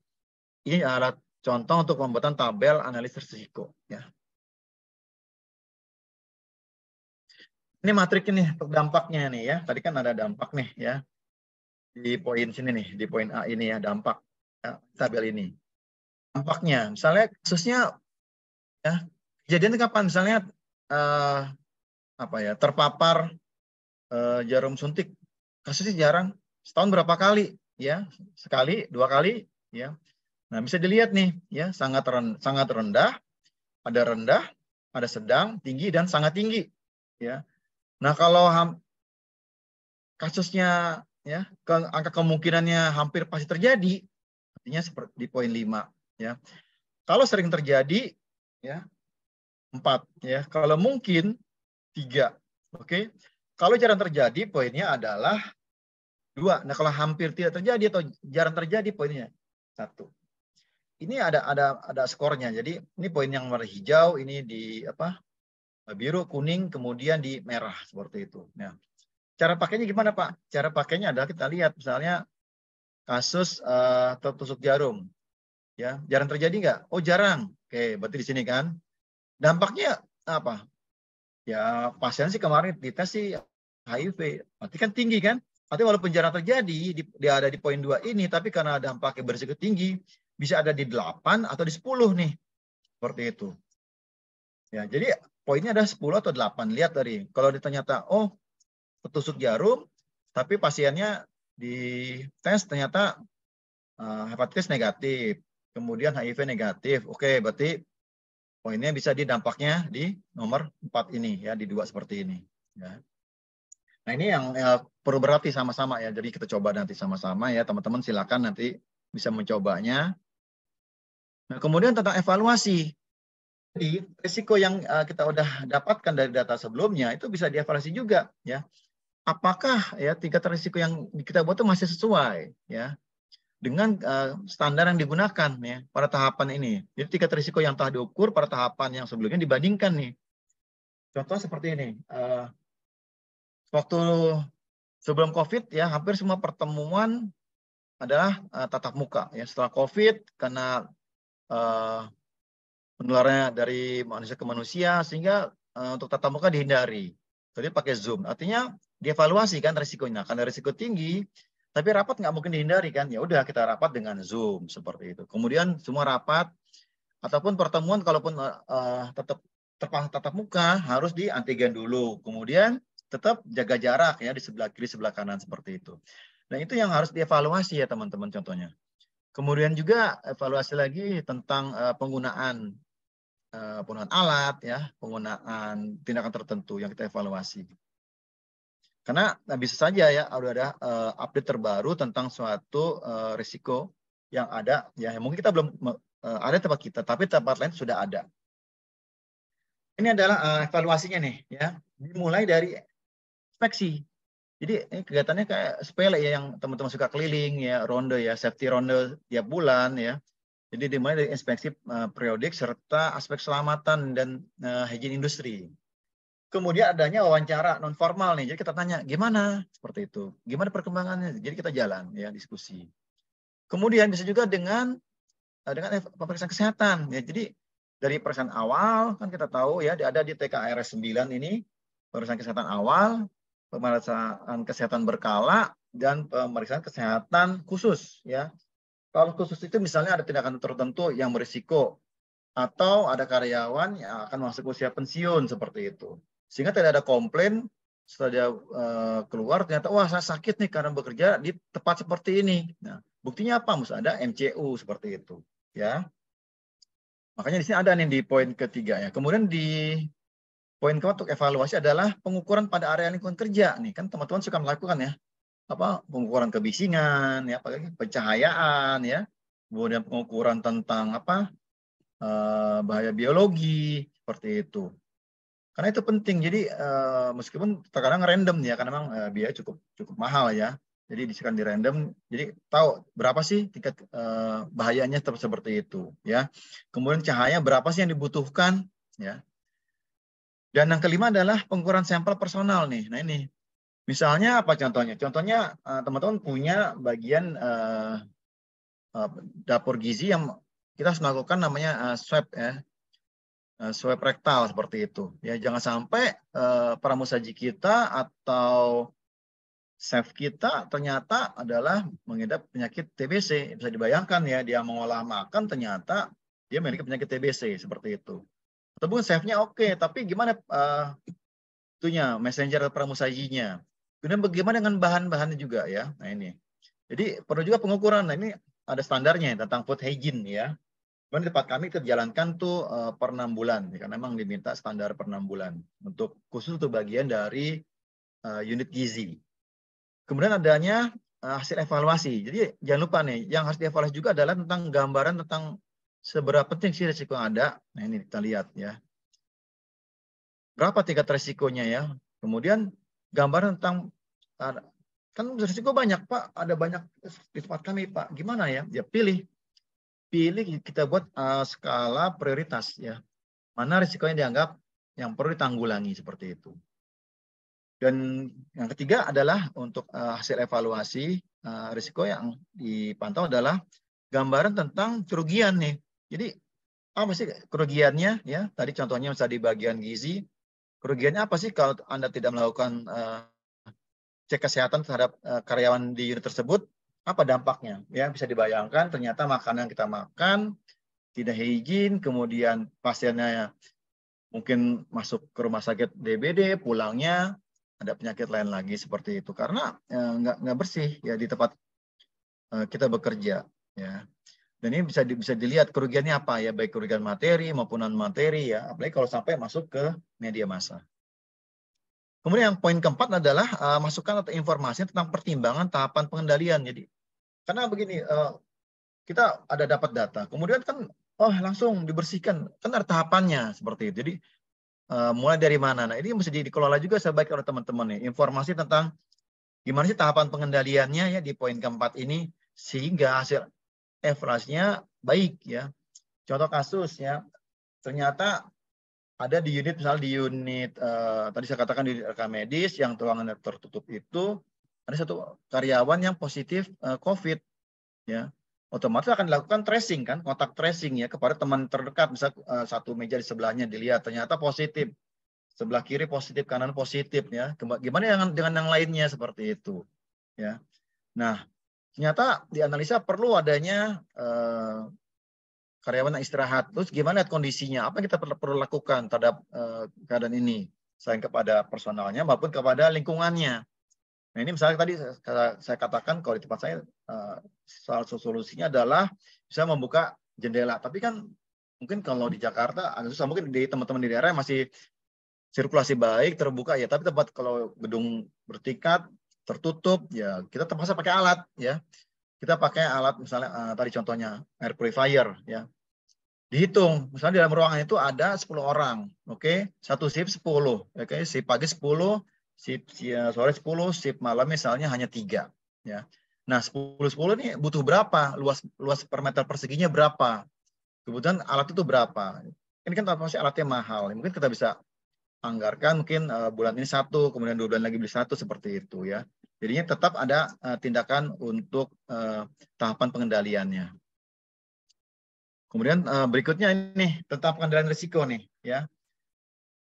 Ini adalah contoh untuk pembuatan tabel analisis risiko. Ya. Ini matrik ini untuk dampaknya nih ya. Tadi kan ada dampak nih ya. Di poin sini nih, di poin A ini ya, dampak ya, tabel ini. Dampaknya, misalnya kasusnya ya, kejadian kapan misalnya apa ya, terpapar jarum suntik. Kasusnya jarang, setahun berapa kali ya? Sekali, 2 kali ya. Nah, bisa dilihat nih ya, sangat rendah, ada sedang, tinggi dan sangat tinggi ya. Nah, kalau kasusnya ya, angka kemungkinannya hampir pasti terjadi, artinya seperti di poin 5 ya. Kalau sering terjadi ya 4 ya. Kalau mungkin 3. Oke. Kalau jarang terjadi poinnya adalah 2. Nah, kalau hampir tidak terjadi atau jarang terjadi poinnya 1. Ini ada skornya. Jadi ini poin yang warna hijau, ini di apa? Biru, kuning, kemudian di merah seperti itu. Nah, cara pakainya gimana, Pak? Cara pakainya adalah kita lihat misalnya kasus tertusuk jarum. Ya, jarang terjadi nggak? Oh, jarang. Oke, berarti di sini kan. Dampaknya apa? Ya, pasien sih kemarin dites sih HIV. Berarti kan tinggi kan? Tapi walaupun jarang terjadi, dia ada di poin 2 ini, tapi karena dampaknya berisiko tinggi, bisa ada di 8 atau di 10 nih. Seperti itu. Ya, jadi poinnya ada 10 atau 8. Lihat tadi. Kalau ternyata, oh, tertusuk jarum, tapi pasiennya di tes ternyata hepatitis negatif, kemudian HIV negatif. Oke, berarti poinnya bisa di dampaknya di nomor 4 ini, ya, di 2 seperti ini. Ya. Nah, ini yang perlu berarti sama-sama ya. Jadi kita coba nanti sama-sama ya, teman-teman silakan nanti bisa mencobanya. Nah, kemudian tentang evaluasi. Jadi risiko yang kita udah dapatkan dari data sebelumnya itu bisa dievaluasi juga ya. Apakah ya tingkat risiko yang kita buat itu masih sesuai ya dengan standar yang digunakan ya pada tahapan ini. Jadi tingkat risiko yang telah diukur pada tahapan yang sebelumnya dibandingkan nih. Contoh seperti ini. Waktu sebelum COVID ya hampir semua pertemuan adalah tatap muka ya. Setelah COVID karena penularannya dari manusia ke manusia sehingga untuk tatap muka dihindari. Jadi pakai Zoom. Artinya dievaluasi kan risikonya. Karena risiko tinggi, tapi rapat nggak mungkin dihindari kan. Ya udah kita rapat dengan Zoom seperti itu. Kemudian semua rapat ataupun pertemuan kalaupun tetap terpaksa tatap muka harus di antigen dulu. Kemudian tetap jaga jarak ya di sebelah kiri sebelah kanan seperti itu. Dan itu yang harus dievaluasi ya teman-teman contohnya. Kemudian juga evaluasi lagi tentang penggunaan alat ya, penggunaan tindakan tertentu yang kita evaluasi. Karena bisa saja ya ada update terbaru tentang suatu risiko yang ada ya mungkin kita belum ada tempat kita tapi tempat lain sudah ada. Ini adalah evaluasinya nih ya, dimulai dari inspeksi. Jadi ini kegiatannya kayak sepele ya yang teman-teman suka keliling ya, ronde ya, safety ronde tiap bulan ya. Jadi dimulai dari inspeksi periodik serta aspek keselamatan dan hygiene industri. Kemudian adanya wawancara non formal nih. Jadi kita tanya gimana seperti itu, gimana perkembangannya. Jadi kita jalan ya diskusi. Kemudian bisa juga dengan pemeriksaan kesehatan ya. Jadi dari pemeriksaan awal kan kita tahu ya ada di TKRS 9 ini pemeriksaan kesehatan awal, pemeriksaan kesehatan berkala dan pemeriksaan kesehatan khusus ya. Kalau khusus itu misalnya ada tindakan tertentu yang berisiko atau ada karyawan yang akan masuk usia pensiun seperti itu. Sehingga tidak ada komplain setelah dia keluar ternyata wah saya sakit nih karena bekerja di tempat seperti ini. Nah, buktinya apa? Mesti ada MCU seperti itu, ya. Makanya di sini ada nih di poin ketiga ya. Kemudian di poin keempat untuk evaluasi adalah pengukuran pada area lingkungan kerja nih kan teman-teman suka melakukan ya apa pengukuran kebisingan ya apalagi pencahayaan ya kemudian pengukuran tentang apa bahaya biologi seperti itu. Karena itu penting. Jadi meskipun terkadang random ya, karena memang biaya cukup mahal ya. Jadi disikan di random. Jadi tahu berapa sih tingkat bahayanya seperti itu ya. Kemudian cahaya berapa sih yang dibutuhkan ya. Dan yang kelima adalah pengukuran sampel personal nih. Nah ini Misalnya apa contohnya? Contohnya teman-teman punya bagian dapur gizi yang kita harus melakukan namanya swab ya, swab rektal seperti itu. Ya jangan sampai pramusaji kita atau chef kita ternyata adalah mengidap penyakit TBC. Bisa dibayangkan ya, dia mengolah makan ternyata dia memiliki penyakit TBC seperti itu. Ataupun chefnya oke, tapi gimana itunya messenger pramusajinya? Kemudian bagaimana dengan bahan-bahannya juga ya? Nah ini. Jadi perlu juga pengukuran. Nah ini ada standarnya tentang food hygiene ya. Di tempat kami kita jalankan tuh per 6 bulan, ya, karena memang diminta standar per 6 bulan untuk khusus untuk bagian dari unit gizi. Kemudian adanya hasil evaluasi. Jadi jangan lupa nih, yang harus dievaluasi juga adalah tentang gambaran tentang seberapa penting sih risiko yang ada. Nah ini kita lihat ya. Berapa tingkat risikonya ya. Kemudian gambaran tentang, kan risiko banyak Pak, ada banyak di tempat kami Pak. Gimana ya? Ya pilih kita buat skala prioritas ya. Mana risiko yang dianggap yang perlu ditanggulangi seperti itu. Dan yang ketiga adalah untuk hasil evaluasi risiko yang dipantau adalah gambaran tentang kerugian nih. Jadi apa sih kerugiannya ya? Tadi contohnya misalnya di bagian gizi, kerugiannya apa sih kalau Anda tidak melakukan cek kesehatan terhadap karyawan di unit tersebut? Apa dampaknya? Ya bisa dibayangkan ternyata makanan yang kita makan tidak higien, kemudian pasiennya mungkin masuk ke rumah sakit DBD, pulangnya ada penyakit lain lagi seperti itu karena nggak bersih ya di tempat kita bekerja ya. Dan ini bisa dilihat kerugiannya apa ya, baik kerugian materi maupun non materi ya, apalagi kalau sampai masuk ke media massa. Kemudian yang poin keempat adalah masukan atau informasi tentang pertimbangan tahapan pengendalian. Jadi karena begini, kita ada dapat data, kemudian kan langsung dibersihkan, kan ada tahapannya seperti itu. Jadi mulai dari mana? Nah ini mesti dikelola juga sebaik oleh teman-teman nih, informasi tentang gimana sih tahapan pengendaliannya ya di poin keempat ini sehingga hasil evaluasinya baik ya. Contoh kasus ya, ternyata ada di unit misalnya di unit tadi saya katakan di rekam medis yang ruangannya tertutup itu ada satu karyawan yang positif COVID ya. Otomatis akan dilakukan tracing kan, kontak tracing ya kepada teman terdekat, misal satu meja di sebelahnya dilihat ternyata positif, sebelah kiri positif, kanan positif ya. Gimana dengan yang lainnya seperti itu ya. Nah, ternyata dianalisa perlu adanya karyawan yang istirahat. Terus gimana kondisinya? Apa yang kita perlu lakukan terhadap keadaan ini? Selain kepada personalnya maupun kepada lingkungannya. Nah ini misalnya tadi saya katakan kalau di tempat saya salah satu solusinya adalah bisa membuka jendela. Tapi kan mungkin kalau di Jakarta agak susah. Mungkin di teman-teman di daerah masih sirkulasi baik, terbuka ya. Tapi tempat kalau gedung bertingkat, tertutup, ya kita terpaksa pakai alat ya. Kita pakai alat misalnya tadi contohnya air purifier ya. Dihitung, misalnya di dalam ruangan itu ada 10 orang, oke? Satu shift 10, oke? Shift pagi 10, shift sore 10, shift malam misalnya hanya 3, ya. Nah, 10 ini butuh berapa? Luas per meter perseginya berapa? Kemudian alat itu berapa? Ini kan pasti alatnya mahal. Mungkin kita bisa anggarkan mungkin bulan ini satu, kemudian 2 bulan lagi beli satu seperti itu ya. Jadinya tetap ada tindakan untuk tahapan pengendaliannya. Kemudian berikutnya ini tentang pengendalian risiko nih ya.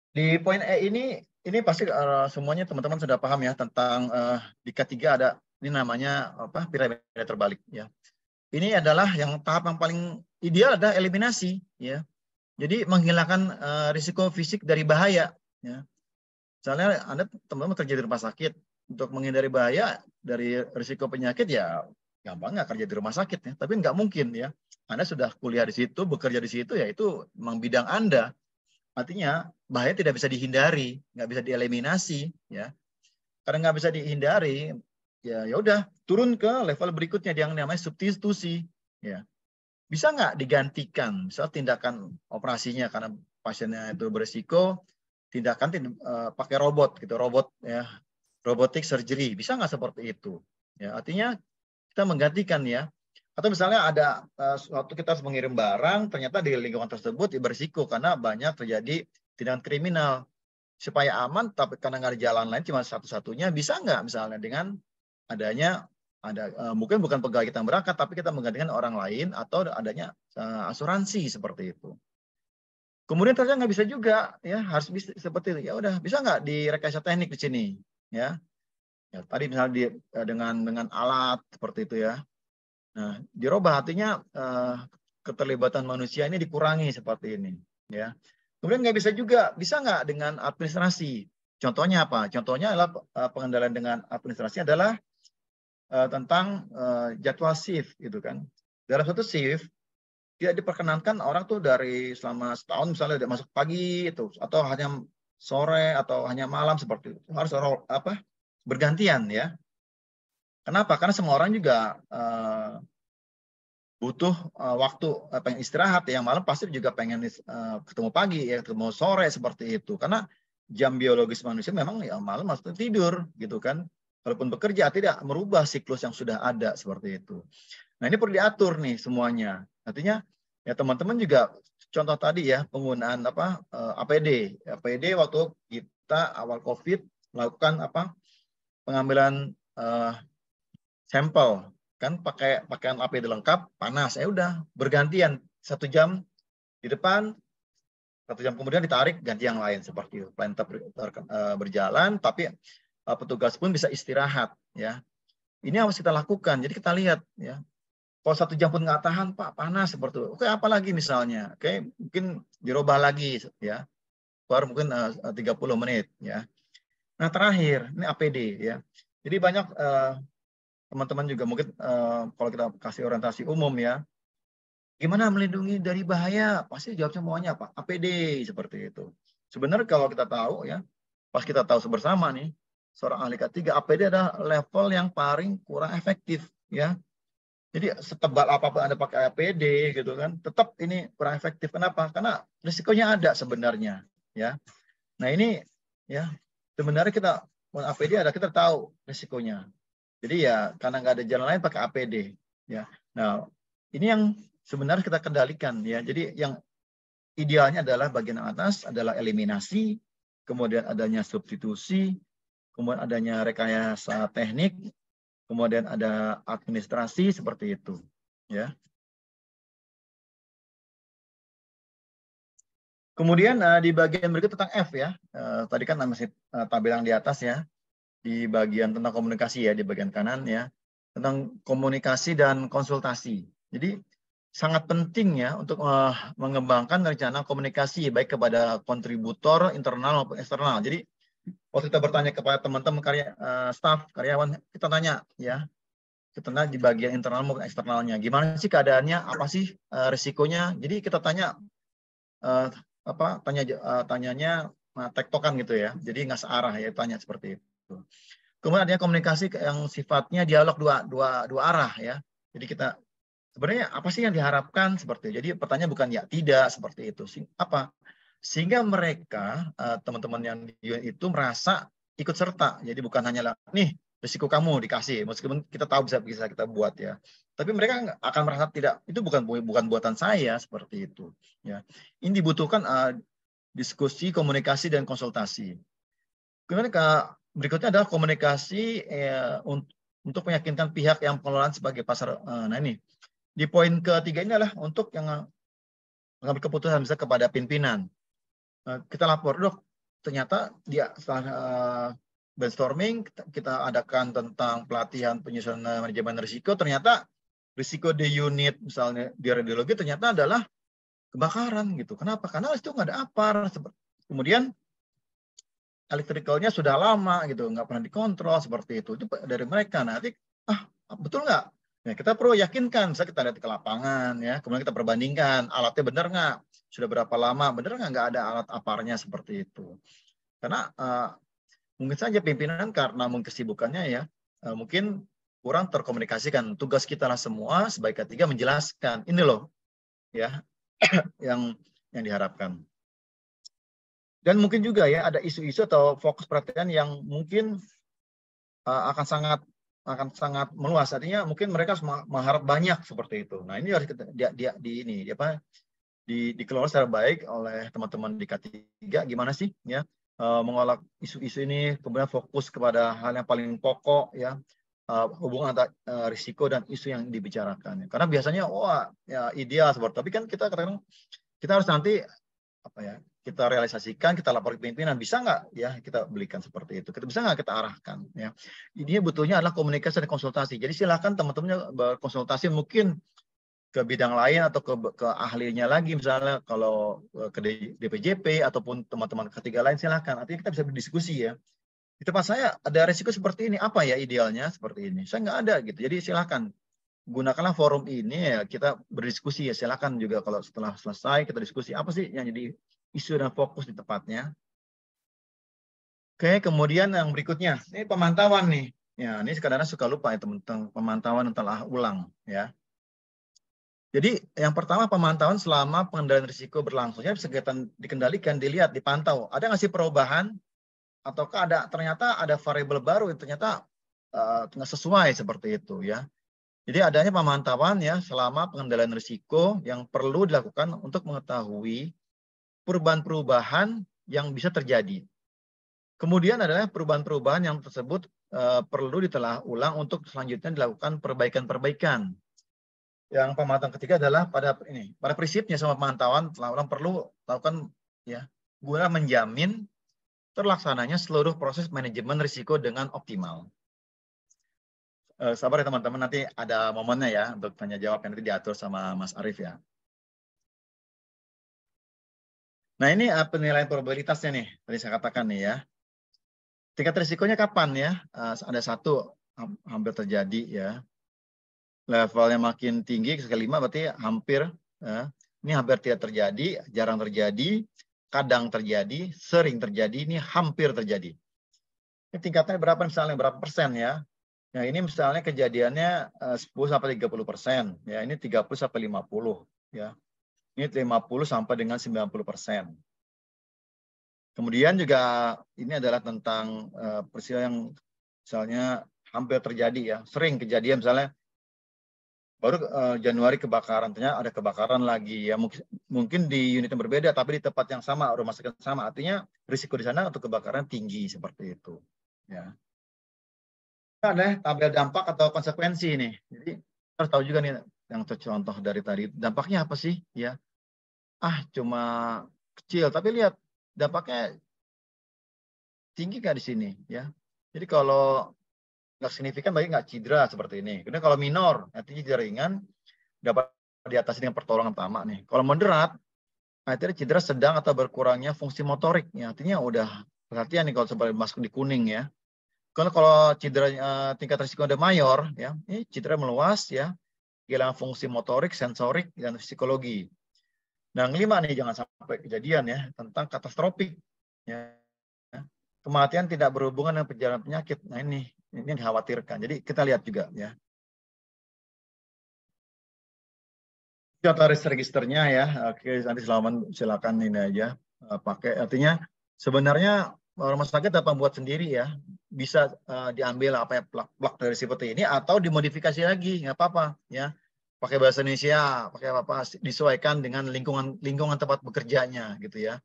Di poin E ini pasti semuanya teman-teman sudah paham ya tentang di K3 ada ini namanya apa piramida terbalik ya. Ini adalah yang tahap yang paling ideal adalah eliminasi ya. Jadi menghilangkan risiko fisik dari bahaya ya. Misalnya Anda teman-teman kerja di rumah sakit, untuk menghindari bahaya dari risiko penyakit ya gampang nggak kerja di rumah sakit ya. Tapi nggak mungkin ya. Anda sudah kuliah di situ, bekerja di situ, ya itu memang bidang Anda. Artinya bahaya tidak bisa dihindari, nggak bisa dieliminasi, ya. Karena nggak bisa dihindari, ya udah turun ke level berikutnya yang namanya substitusi, ya. Bisa nggak digantikan, misal tindakan operasinya karena pasiennya itu berisiko, tindakan pakai robot gitu, robot ya, robotic surgery, bisa nggak seperti itu? Ya, artinya kita menggantikan ya. Atau misalnya ada suatu kita harus mengirim barang, ternyata di lingkungan tersebut berisiko karena banyak terjadi tindakan kriminal. supaya aman, tapi karena nggak ada jalan lain cuma satu-satunya, bisa nggak misalnya dengan adanya mungkin bukan pegawai kita yang berangkat, tapi kita menggantikan orang lain atau adanya asuransi seperti itu. Kemudian ternyata nggak bisa juga, ya harus bisa seperti itu. Ya udah, bisa nggak direkayasa teknik di sini, ya. Ya tadi misalnya dengan alat seperti itu ya. Nah, dirubah artinya keterlibatan manusia ini dikurangi seperti ini, ya. Kemudian nggak bisa juga, bisa nggak dengan administrasi? Contohnya apa? Contohnya adalah pengendalian dengan administrasi adalah tentang jadwal shift, gitu kan. Dalam satu shift tidak diperkenankan orang tuh dari selama setahun misalnya masuk pagi itu, atau hanya sore atau hanya malam seperti itu. Harus bergantian ya. Kenapa? Karena semua orang juga butuh waktu pengen istirahat, yang malam pasti juga pengen ketemu pagi ya, ketemu sore seperti itu. Karena jam biologis manusia memang ya malam harus tidur gitu kan. Walaupun bekerja tidak merubah siklus yang sudah ada seperti itu. Nah, ini perlu diatur nih semuanya. Artinya ya teman-teman juga contoh tadi ya penggunaan APD. APD waktu kita awal COVID melakukan pengambilan sampel kan pakai pakaian APD lengkap, panas, ya udah bergantian 1 jam di depan, 1 jam kemudian ditarik ganti yang lain seperti itu. Plan berjalan, tapi petugas pun bisa istirahat ya. Ini harus kita lakukan. Jadi kita lihat ya. Kalau 1 jam pun nggak tahan, Pak, panas seperti itu. Oke, apa lagi misalnya? Oke, mungkin dirubah lagi ya. Baru mungkin 30 menit ya. Nah, terakhir ini APD ya. Jadi banyak teman-teman juga mungkin kalau kita kasih orientasi umum ya, gimana melindungi dari bahaya? Pasti jawab semuanya apa? APD seperti itu. Sebenarnya kalau kita tahu ya, pas kita tahu bersama nih, seorang ahli K3, APD adalah level yang paling kurang efektif ya. Jadi setebal apapun Anda pakai APD gitu kan, tetap ini kurang efektif. Kenapa? Karena risikonya ada sebenarnya ya. Nah ini ya sebenarnya kita APD ada, kita tahu risikonya. Jadi ya karena nggak ada jalan lain pakai APD ya. Nah ini yang sebenarnya kita kendalikan ya. Jadi yang idealnya adalah bagian atas adalah eliminasi, kemudian adanya substitusi, kemudian adanya rekayasa teknik, kemudian ada administrasi seperti itu ya. Kemudian di bagian berikut tentang F ya. Tadi kan masih tampilan di atas ya. Di bagian tentang komunikasi ya, di bagian kanan ya, tentang komunikasi dan konsultasi. Jadi sangat penting ya untuk mengembangkan rencana komunikasi baik kepada kontributor internal maupun eksternal. Jadi waktu kita bertanya kepada teman-teman staf karyawan, kita tanya ya, kita tanya di bagian internal maupun eksternalnya, gimana sih keadaannya, apa sih risikonya. Jadi kita tanya tanyanya tektokan gitu ya. Jadi nggak searah ya, tanya seperti itu. Kemudian ada komunikasi yang sifatnya dialog dua arah ya. Jadi kita sebenarnya apa sih yang diharapkan seperti itu. Jadi pertanyaan bukan ya tidak seperti itu. Apa? Sehingga mereka teman-teman yang itu merasa ikut serta. Jadi bukan hanya nih risiko kamu dikasih, meskipun kita tahu bisa kita buat ya. Tapi mereka akan merasa tidak, itu bukan buatan saya seperti itu. Ya, ini dibutuhkan diskusi, komunikasi dan konsultasi. Kemudian berikutnya adalah komunikasi untuk meyakinkan pihak yang pengelolaan sebagai pasar. Nah ini di poin ketiga ini adalah untuk yang mengambil keputusan bisa kepada pimpinan. Kita lapor, dok, ternyata dia setelah brainstorming kita adakan tentang pelatihan penyusunan manajemen risiko, ternyata risiko di unit misalnya di radiologi ternyata adalah kebakaran gitu. Kenapa? Karena itu nggak ada APAR. Kemudian elektrikalnya sudah lama gitu, nggak pernah dikontrol seperti itu. Itu dari mereka. Nanti betul nggak? Ya, kita perlu yakinkan. Misalnya kita lihat ke lapangan ya, kemudian kita perbandingkan alatnya benar nggak, sudah berapa lama, benar nggak ada alat aparnya seperti itu. Karena mungkin saja pimpinan karena mungkin kesibukannya ya, mungkin kurang terkomunikasikan. Tugas kita lah semua sebagai K3 menjelaskan ini loh ya yang diharapkan. Dan mungkin juga ya ada isu-isu atau fokus perhatian yang mungkin akan sangat meluas. Artinya mungkin mereka mengharap banyak seperti itu. Nah ini harus dikelola secara baik oleh teman-teman di K3. Gimana sih ya? mengolah isu-isu ini, kemudian fokus kepada hal yang paling pokok ya, hubungan antara risiko dan isu yang dibicarakan. Karena biasanya wah ya ideal seperti, tapi kan kita kadang-kadang kita harus nanti apa ya, kita realisasikan, kita lapor ke pimpinan, bisa nggak ya kita belikan seperti itu, kita bisa nggak kita arahkan ya. Ini butuhnya adalah komunikasi dan konsultasi. Jadi silakan teman-temannya berkonsultasi mungkin ke bidang lain atau ke ahlinya lagi, misalnya kalau ke DPJP ataupun teman-teman ketiga lain, silakan. Artinya kita bisa berdiskusi ya. Di tempat saya ada risiko seperti ini, apa ya idealnya seperti ini. Saya nggak ada gitu. Jadi silakan gunakanlah forum ini ya, kita berdiskusi ya. Silakan juga kalau setelah selesai kita diskusi apa sih yang jadi isu dan fokus di tempatnya. Oke, kemudian yang berikutnya ini pemantauan nih. Ya, ini kadang-kadang suka lupa ya teman-teman, pemantauan telah ulang ya. Jadi yang pertama pemantauan selama pengendalian risiko berlangsung. Jadi kegiatan dikendalikan, dilihat, dipantau. Ada nggak sih perubahan? Ataukah ternyata ada variabel baru yang ternyata nggak sesuai seperti itu ya. Jadi adanya pemantauan ya selama pengendalian risiko yang perlu dilakukan untuk mengetahui perubahan-perubahan yang bisa terjadi. Kemudian adalah perubahan-perubahan yang tersebut perlu ditelah ulang untuk selanjutnya dilakukan perbaikan-perbaikan. Yang pemantauan ketiga adalah pada prinsipnya sama pemantauan orang perlu lakukan ya guna menjamin terlaksananya seluruh proses manajemen risiko dengan optimal. Sabar ya teman-teman, nanti ada momennya ya untuk tanya jawab yang nanti diatur sama Mas Arief ya. Nah ini penilaian probabilitasnya nih, tadi saya katakan nih ya. Tingkat risikonya kapan ya? Ada satu hampir terjadi ya. Levelnya makin tinggi ke 5 berarti hampir ya. Ini hampir tidak terjadi, jarang terjadi, kadang terjadi, sering terjadi, ini hampir terjadi. Ini tingkatnya berapa misalnya, berapa persen ya? Nah ini misalnya kejadiannya 10-30%, ya ini 30-50 ya. Ini 50 sampai dengan 90%. Kemudian juga ini adalah tentang peristiwa yang misalnya hampir terjadi ya, sering kejadian misalnya baru Januari kebakaran, ternyata ada kebakaran lagi ya, mungkin di unit yang berbeda tapi di tempat yang sama, rumah sakit yang sama, artinya risiko di sana untuk kebakaran tinggi seperti itu ya. Ada tabel dampak atau konsekuensi nih, jadi harus tahu juga nih yang contoh dari tadi dampaknya apa sih ya. Cuma kecil tapi lihat dampaknya tinggi nggak di sini ya. Jadi kalau nggak signifikan bagi nggak cedera seperti ini. Kemudian kalau minor, artinya cedera ringan, dapat diatasi dengan pertolongan pertama nih. Kalau moderat, artinya cedera sedang atau berkurangnya fungsi motorik. Ya, artinya udah perhatian nih kalau sampai masuk di kuning ya. Kalau cedera tingkat risiko ada mayor, ya, ini cedera meluas ya, kehilangan fungsi motorik, sensorik, dan psikologi. Nah, yang 5 nih jangan sampai kejadian ya tentang katastrofik. Ya. Kematian tidak berhubungan dengan perjalanan penyakit. Nah ini yang dikhawatirkan. Jadi kita lihat juga ya. Contoh registernya ya. Oke, nanti silakan ini aja pakai. Artinya sebenarnya rumah sakit dapat membuat sendiri ya. Bisa diambil apa ya plak dari seperti ini atau dimodifikasi lagi, nggak apa-apa ya. Pakai bahasa Indonesia, pakai apa disesuaikan dengan lingkungan tempat bekerjanya gitu ya.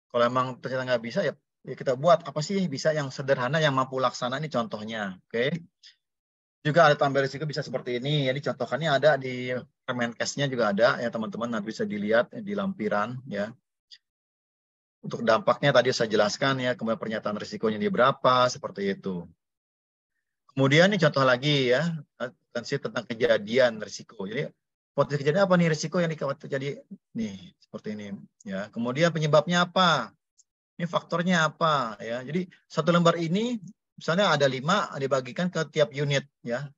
Kalau emang ternyata nggak bisa ya kita buat apa sih bisa yang sederhana yang mampu laksana, ini contohnya. Oke. Juga ada tambah risiko bisa seperti ini. Jadi contohnya ada di Permenkesnya juga ada ya teman-teman, nanti bisa dilihat di lampiran ya. Untuk dampaknya tadi saya jelaskan ya, kemudian pernyataan risikonya di berapa seperti itu. Kemudian ini contoh lagi ya, tentang kejadian risiko. Jadi potensi kejadian apa nih risiko yang terjadi nih seperti ini ya. Kemudian penyebabnya apa? Ini faktornya apa ya. Jadi satu lembar ini misalnya ada 5 dibagikan ke tiap unit ya.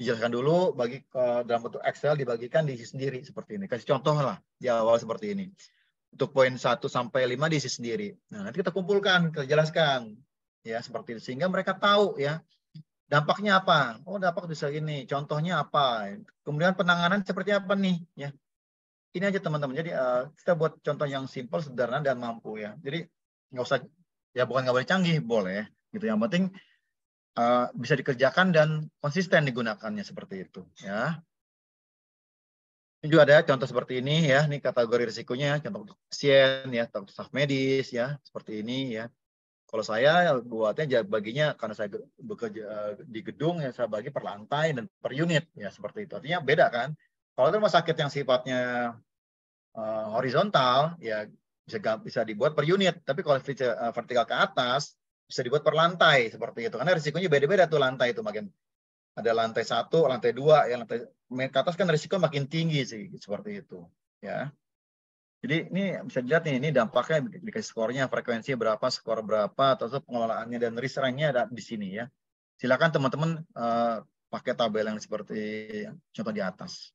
Dijelaskan dulu bagi dalam bentuk Excel, dibagikan diisi sendiri seperti ini. Kasih contoh lah di awal seperti ini. Untuk poin 1 sampai 5 diisi sendiri. Nah, nanti kita kumpulkan, kita jelaskan ya seperti itu sehingga mereka tahu ya dampaknya apa. Oh, dampak bisa ini. Contohnya apa? Kemudian penanganan seperti apa nih ya. Ini aja teman-teman. Jadi kita buat contoh yang simpel, sederhana dan mampu ya. Jadi nggak usah ya, bukan nggak boleh canggih, boleh gitu. Yang penting bisa dikerjakan dan konsisten digunakannya seperti itu ya. Ini juga ada contoh seperti ini ya, ini kategori risikonya, contoh untuk pasien ya, untuk staf medis ya, seperti ini ya. Kalau saya buatnya baginya karena saya bekerja di gedung ya saya bagi per lantai dan per unit ya seperti itu. Artinya beda kan. Kalau itu rumah sakit yang sifatnya horizontal ya bisa dibuat per unit. Tapi kalau vertikal ke atas bisa dibuat per lantai seperti itu. Karena risikonya beda-beda tuh lantai itu makin ada lantai 1, lantai 2, ya lantai ke atas kan risiko makin tinggi sih seperti itu ya. Jadi ini bisa dilihat nih, ini dampaknya dikasih skornya, frekuensi berapa, skor berapa, atau pengelolaannya dan risk rank-nya ada di sini ya. Silakan teman-teman pakai tabel yang seperti contoh di atas.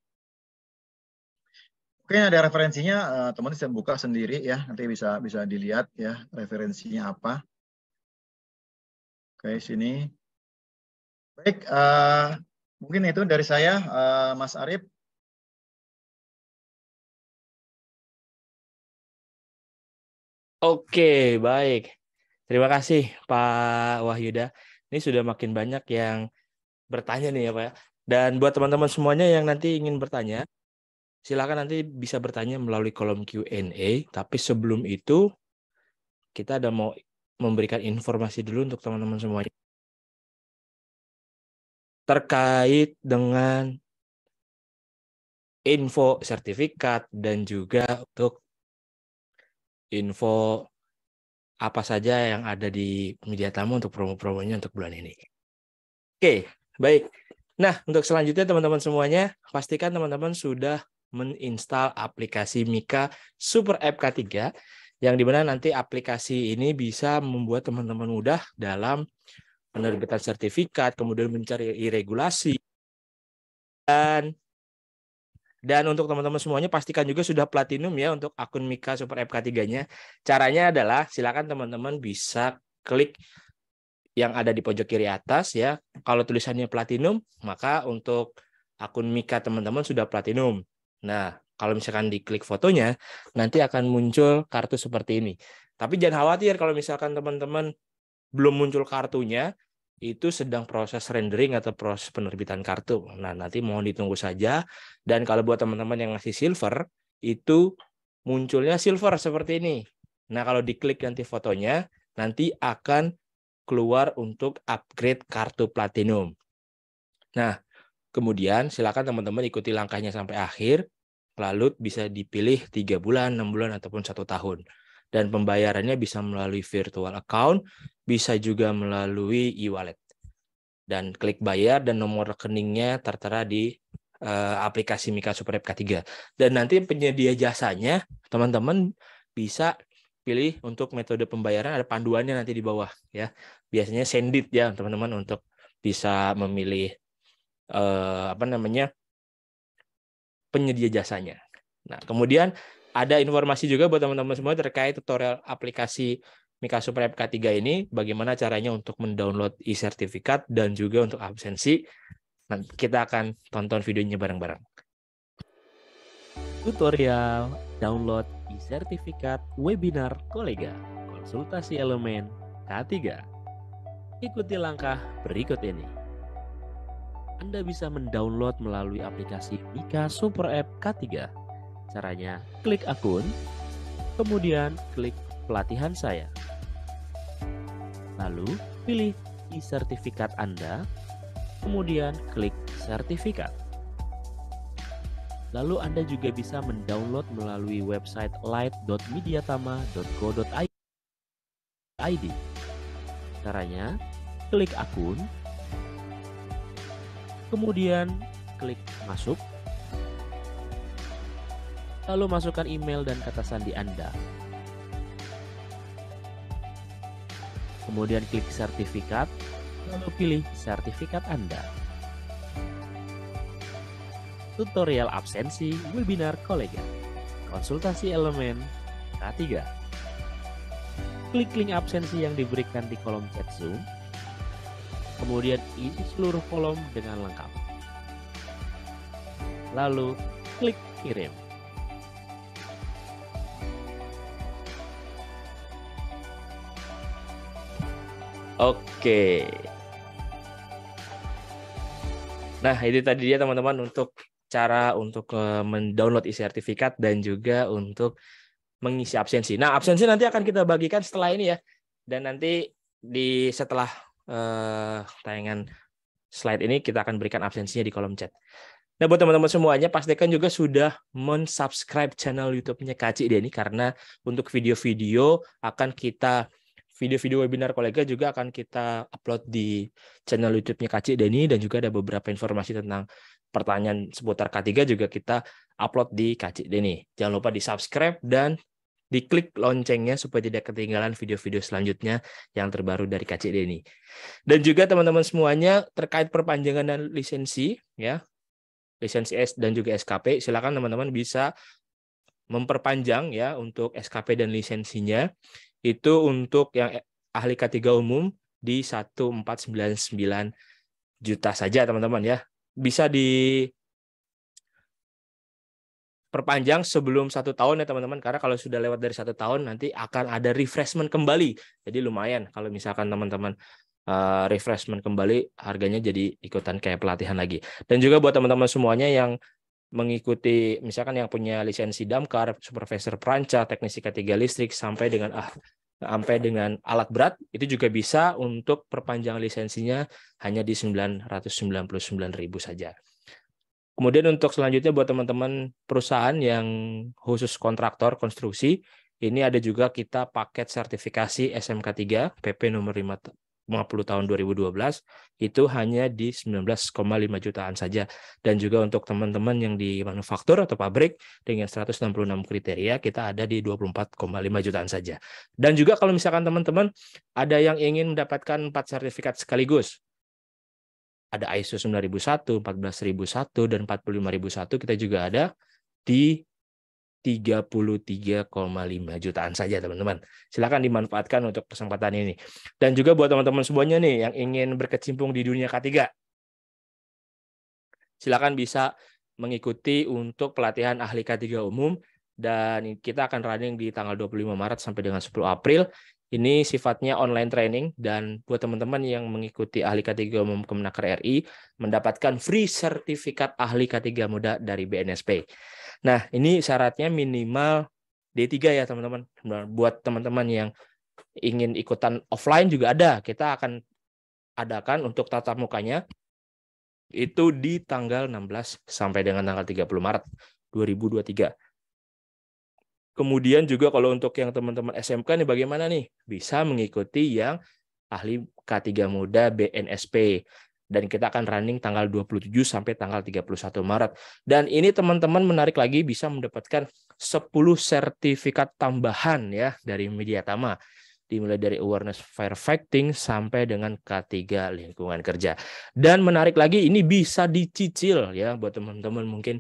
Oke, ada referensinya, teman-teman bisa buka sendiri ya, nanti bisa dilihat ya referensinya apa. Oke, sini. Baik, mungkin itu dari saya, Mas Arif. Oke, baik. Terima kasih Pak Wahyuda. Ini sudah makin banyak yang bertanya nih ya Pak. Dan buat teman-teman semuanya yang nanti ingin bertanya, silakan nanti bisa bertanya melalui kolom Q&A. Tapi sebelum itu, kita ada mau memberikan informasi dulu untuk teman-teman semuanya. Terkait dengan info sertifikat dan juga untuk info apa saja yang ada di media tamu untuk promo-promonya untuk bulan ini. Oke, baik. Nah, untuk selanjutnya teman-teman semuanya, pastikan teman-teman sudah menginstal aplikasi Mika Super App K3, yang dimana nanti aplikasi ini bisa membuat teman-teman mudah dalam penerbitan sertifikat, kemudian mencari regulasi, dan untuk teman-teman semuanya pastikan juga sudah platinum ya untuk akun Mika Super App K3-nya. Caranya adalah silakan teman-teman bisa klik yang ada di pojok kiri atas ya. Kalau tulisannya platinum, maka untuk akun Mika teman-teman sudah platinum. Nah, kalau misalkan diklik fotonya, nanti akan muncul kartu seperti ini. Tapi jangan khawatir kalau misalkan teman-teman belum muncul kartunya, itu sedang proses rendering atau proses penerbitan kartu. Nah, nanti mohon ditunggu saja. Dan kalau buat teman-teman yang masih silver, itu munculnya silver seperti ini. Nah, kalau diklik nanti fotonya, nanti akan keluar untuk upgrade kartu platinum. Nah, kemudian silakan teman-teman ikuti langkahnya sampai akhir, lalu bisa dipilih 3 bulan, 6 bulan, ataupun 1 tahun. Dan pembayarannya bisa melalui virtual account, bisa juga melalui e-wallet. Dan klik bayar dan nomor rekeningnya tertera di aplikasi Mika Super App K3. Dan nanti penyedia jasanya, teman-teman bisa pilih untuk metode pembayaran, ada panduannya nanti di bawah ya. Biasanya Sendit ya teman-teman untuk bisa memilih penyedia jasanya. Nah, kemudian ada informasi juga buat teman-teman semua terkait tutorial aplikasi Mika Super App K3 ini, bagaimana caranya untuk mendownload e-sertifikat dan juga untuk absensi. Nah, kita akan tonton videonya bareng-bareng. Tutorial download e-sertifikat webinar kolega konsultasi elemen K3. Ikuti langkah berikut ini. Anda bisa mendownload melalui aplikasi Mika Super App K3. Caranya, klik akun, kemudian klik pelatihan saya. Lalu, pilih e-sertifikat Anda, kemudian klik sertifikat. Lalu Anda juga bisa mendownload melalui website light.mediatama.co.id. Caranya, klik akun, kemudian klik masuk, lalu masukkan email dan kata sandi Anda. Kemudian klik sertifikat, lalu pilih sertifikat Anda. Tutorial absensi webinar kolega konsultasi elemen K3. Klik link absensi yang diberikan di kolom chat Zoom, kemudian isi seluruh kolom dengan lengkap. Lalu klik kirim. Oke. Nah, itu tadi dia teman-teman untuk cara untuk mendownload e-sertifikat dan juga untuk mengisi absensi. Nah, absensi nanti akan kita bagikan setelah ini ya. Dan nanti setelah tayangan slide ini kita akan berikan absensinya di kolom chat. Nah, buat teman-teman semuanya, pastikan juga sudah mensubscribe channel YouTube-nya Kak Cik Denny, karena untuk video-video webinar kolega juga akan kita upload di channel YouTube-nya Kak Cik Denny, dan juga ada beberapa informasi tentang pertanyaan seputar K3 juga kita upload di Kak Cik Denny. Jangan lupa di-subscribe dan diklik loncengnya supaya tidak ketinggalan video-video selanjutnya yang terbaru dari Kak Cik Denny. Dan juga teman-teman semuanya terkait perpanjangan dan lisensi, ya, lisensi S dan juga SKP, silakan teman-teman bisa memperpanjang ya untuk SKP dan lisensinya. Itu untuk yang ahli K3 umum di 1499 juta saja teman-teman ya. Bisa perpanjang sebelum 1 tahun ya teman-teman, karena kalau sudah lewat dari 1 tahun nanti akan ada refreshment kembali. Jadi lumayan kalau misalkan teman-teman refreshment kembali, harganya jadi ikutan kayak pelatihan lagi. Dan juga buat teman-teman semuanya yang mengikuti, misalkan yang punya lisensi damkar, supervisor peranca, teknisi K3 listrik sampai dengan alat berat, itu juga bisa untuk perpanjangan lisensinya hanya di 999.000 saja. Kemudian untuk selanjutnya buat teman-teman perusahaan yang khusus kontraktor konstruksi, ini ada juga kita paket sertifikasi SMK 3 PP nomor 50 tahun 2012, itu hanya di 19,5 jutaan saja. Dan juga untuk teman-teman yang di manufaktur atau pabrik dengan 166 kriteria, kita ada di 24,5 jutaan saja. Dan juga kalau misalkan teman-teman ada yang ingin mendapatkan 4 sertifikat sekaligus, ada ISO 9001, 14001, dan 45001, kita juga ada di 33,5 jutaan saja teman-teman. Silakan dimanfaatkan untuk kesempatan ini. Dan juga buat teman-teman semuanya nih yang ingin berkecimpung di dunia K3, silakan bisa mengikuti untuk pelatihan ahli K3 umum, dan kita akan running di tanggal 25 Maret sampai dengan 10 April. Ini sifatnya online training, dan buat teman-teman yang mengikuti ahli K3 umum Kemenaker RI mendapatkan free sertifikat ahli K3 muda dari BNSP. Nah, ini syaratnya minimal D3 ya teman-teman. Buat teman-teman yang ingin ikutan offline juga ada. Kita akan adakan untuk tatap mukanya itu di tanggal 16 sampai dengan tanggal 30 Maret 2023. Kemudian juga kalau untuk yang teman-teman SMK nih bagaimana nih? Bisa mengikuti yang ahli K3 muda BNSP. Dan kita akan running tanggal 27 sampai tanggal 31 Maret. Dan ini teman-teman menarik lagi bisa mendapatkan 10 sertifikat tambahan ya dari Mediatama. Dimulai dari awareness firefighting sampai dengan K3 lingkungan kerja. Dan menarik lagi ini bisa dicicil ya buat teman-teman mungkin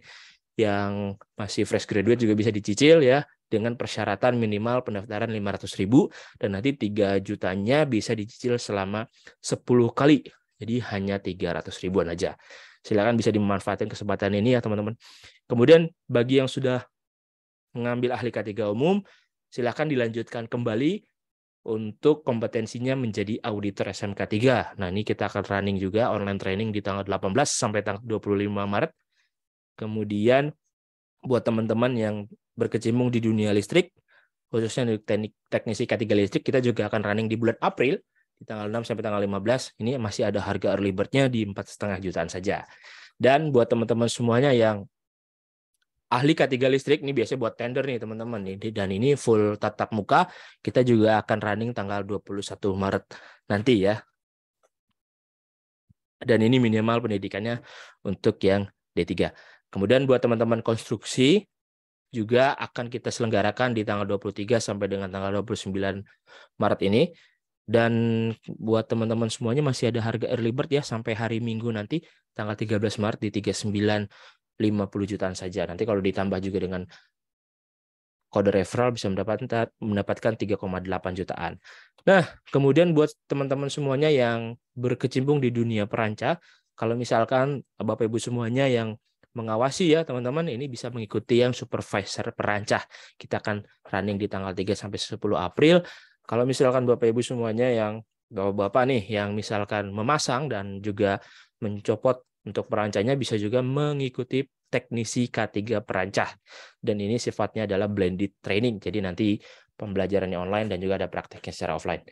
yang masih fresh graduate juga bisa dicicil ya, dengan persyaratan minimal pendaftaran 500.000 dan nanti 3 jutanya bisa dicicil selama 10 kali. Jadi hanya 300.000-an aja. Silakan bisa dimanfaatkan kesempatan ini ya teman-teman. Kemudian bagi yang sudah mengambil ahli K3 umum, silakan dilanjutkan kembali untuk kompetensinya menjadi auditor SMK 3. Nah, ini kita akan running juga online training di tanggal 18 sampai tanggal 25 Maret. Kemudian buat teman-teman yang berkecimpung di dunia listrik, khususnya di teknisi K3 listrik, kita juga akan running di bulan April di tanggal 6 sampai tanggal 15. Ini masih ada harga early bird-nya di 4,5 jutaan saja. Dan buat teman-teman semuanya yang ahli K3 listrik, ini biasanya buat tender nih teman-teman. Dan ini full tatap muka, kita juga akan running tanggal 21 Maret nanti ya. Dan ini minimal pendidikannya untuk yang D3. Kemudian buat teman-teman konstruksi juga akan kita selenggarakan di tanggal 23 sampai dengan tanggal 29 Maret ini. Dan buat teman-teman semuanya masih ada harga early bird ya sampai hari Minggu nanti tanggal 13 Maret di 39,50 jutaan saja. Nanti kalau ditambah juga dengan kode referral bisa mendapatkan 3,8 jutaan. Nah, kemudian buat teman-teman semuanya yang berkecimpung di dunia peranca, kalau misalkan Bapak Ibu semuanya yang mengawasi ya teman-teman, ini bisa mengikuti yang supervisor perancah. Kita akan running di tanggal 3 sampai 10 April. Kalau misalkan Bapak Ibu semuanya yang Bapak-bapak nih yang misalkan memasang dan juga mencopot untuk perancanya, bisa juga mengikuti teknisi K3 perancah. Dan ini sifatnya adalah blended training. Jadi nanti pembelajarannya online dan juga ada prakteknya secara offline.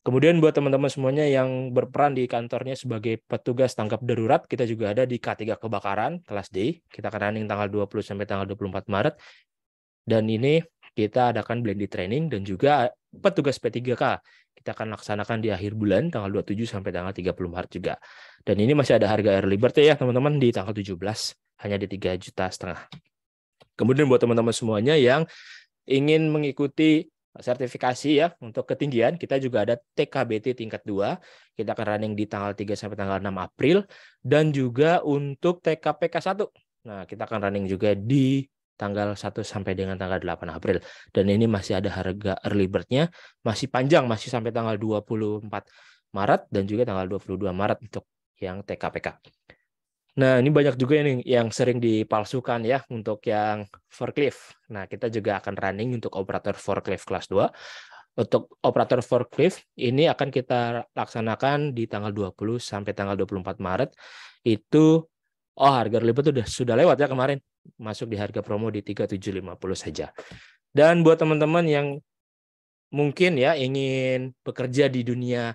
Kemudian buat teman-teman semuanya yang berperan di kantornya sebagai petugas tanggap darurat, kita juga ada di K3 Kebakaran, kelas D. Kita akan running tanggal 20 sampai tanggal 24 Maret. Dan ini kita adakan blended training dan juga petugas P3K. Kita akan laksanakan di akhir bulan, tanggal 27 sampai tanggal 30 Maret juga. Dan ini masih ada harga early bird ya teman-teman di tanggal 17, hanya di 3,5 juta. Kemudian buat teman-teman semuanya yang ingin mengikuti sertifikasi ya untuk ketinggian, kita juga ada TKBT tingkat 2. Kita akan running di tanggal 3 sampai tanggal 6 April dan juga untuk TKPK 1. Nah, kita akan running juga di tanggal 1 sampai dengan tanggal 8 April. Dan ini masih ada harga early bird-nya, masih panjang, masih sampai tanggal 24 Maret dan juga tanggal 22 Maret untuk yang TKPK. Nah, ini banyak juga nih yang sering dipalsukan ya untuk yang forklift. Nah, kita juga akan running untuk operator forklift kelas 2. Untuk operator forklift ini akan kita laksanakan di tanggal 20 sampai tanggal 24 Maret. Itu harga libet sudah lewat ya kemarin. Masuk di harga promo di 3.750 saja. Dan buat teman-teman yang mungkin ya ingin bekerja di dunia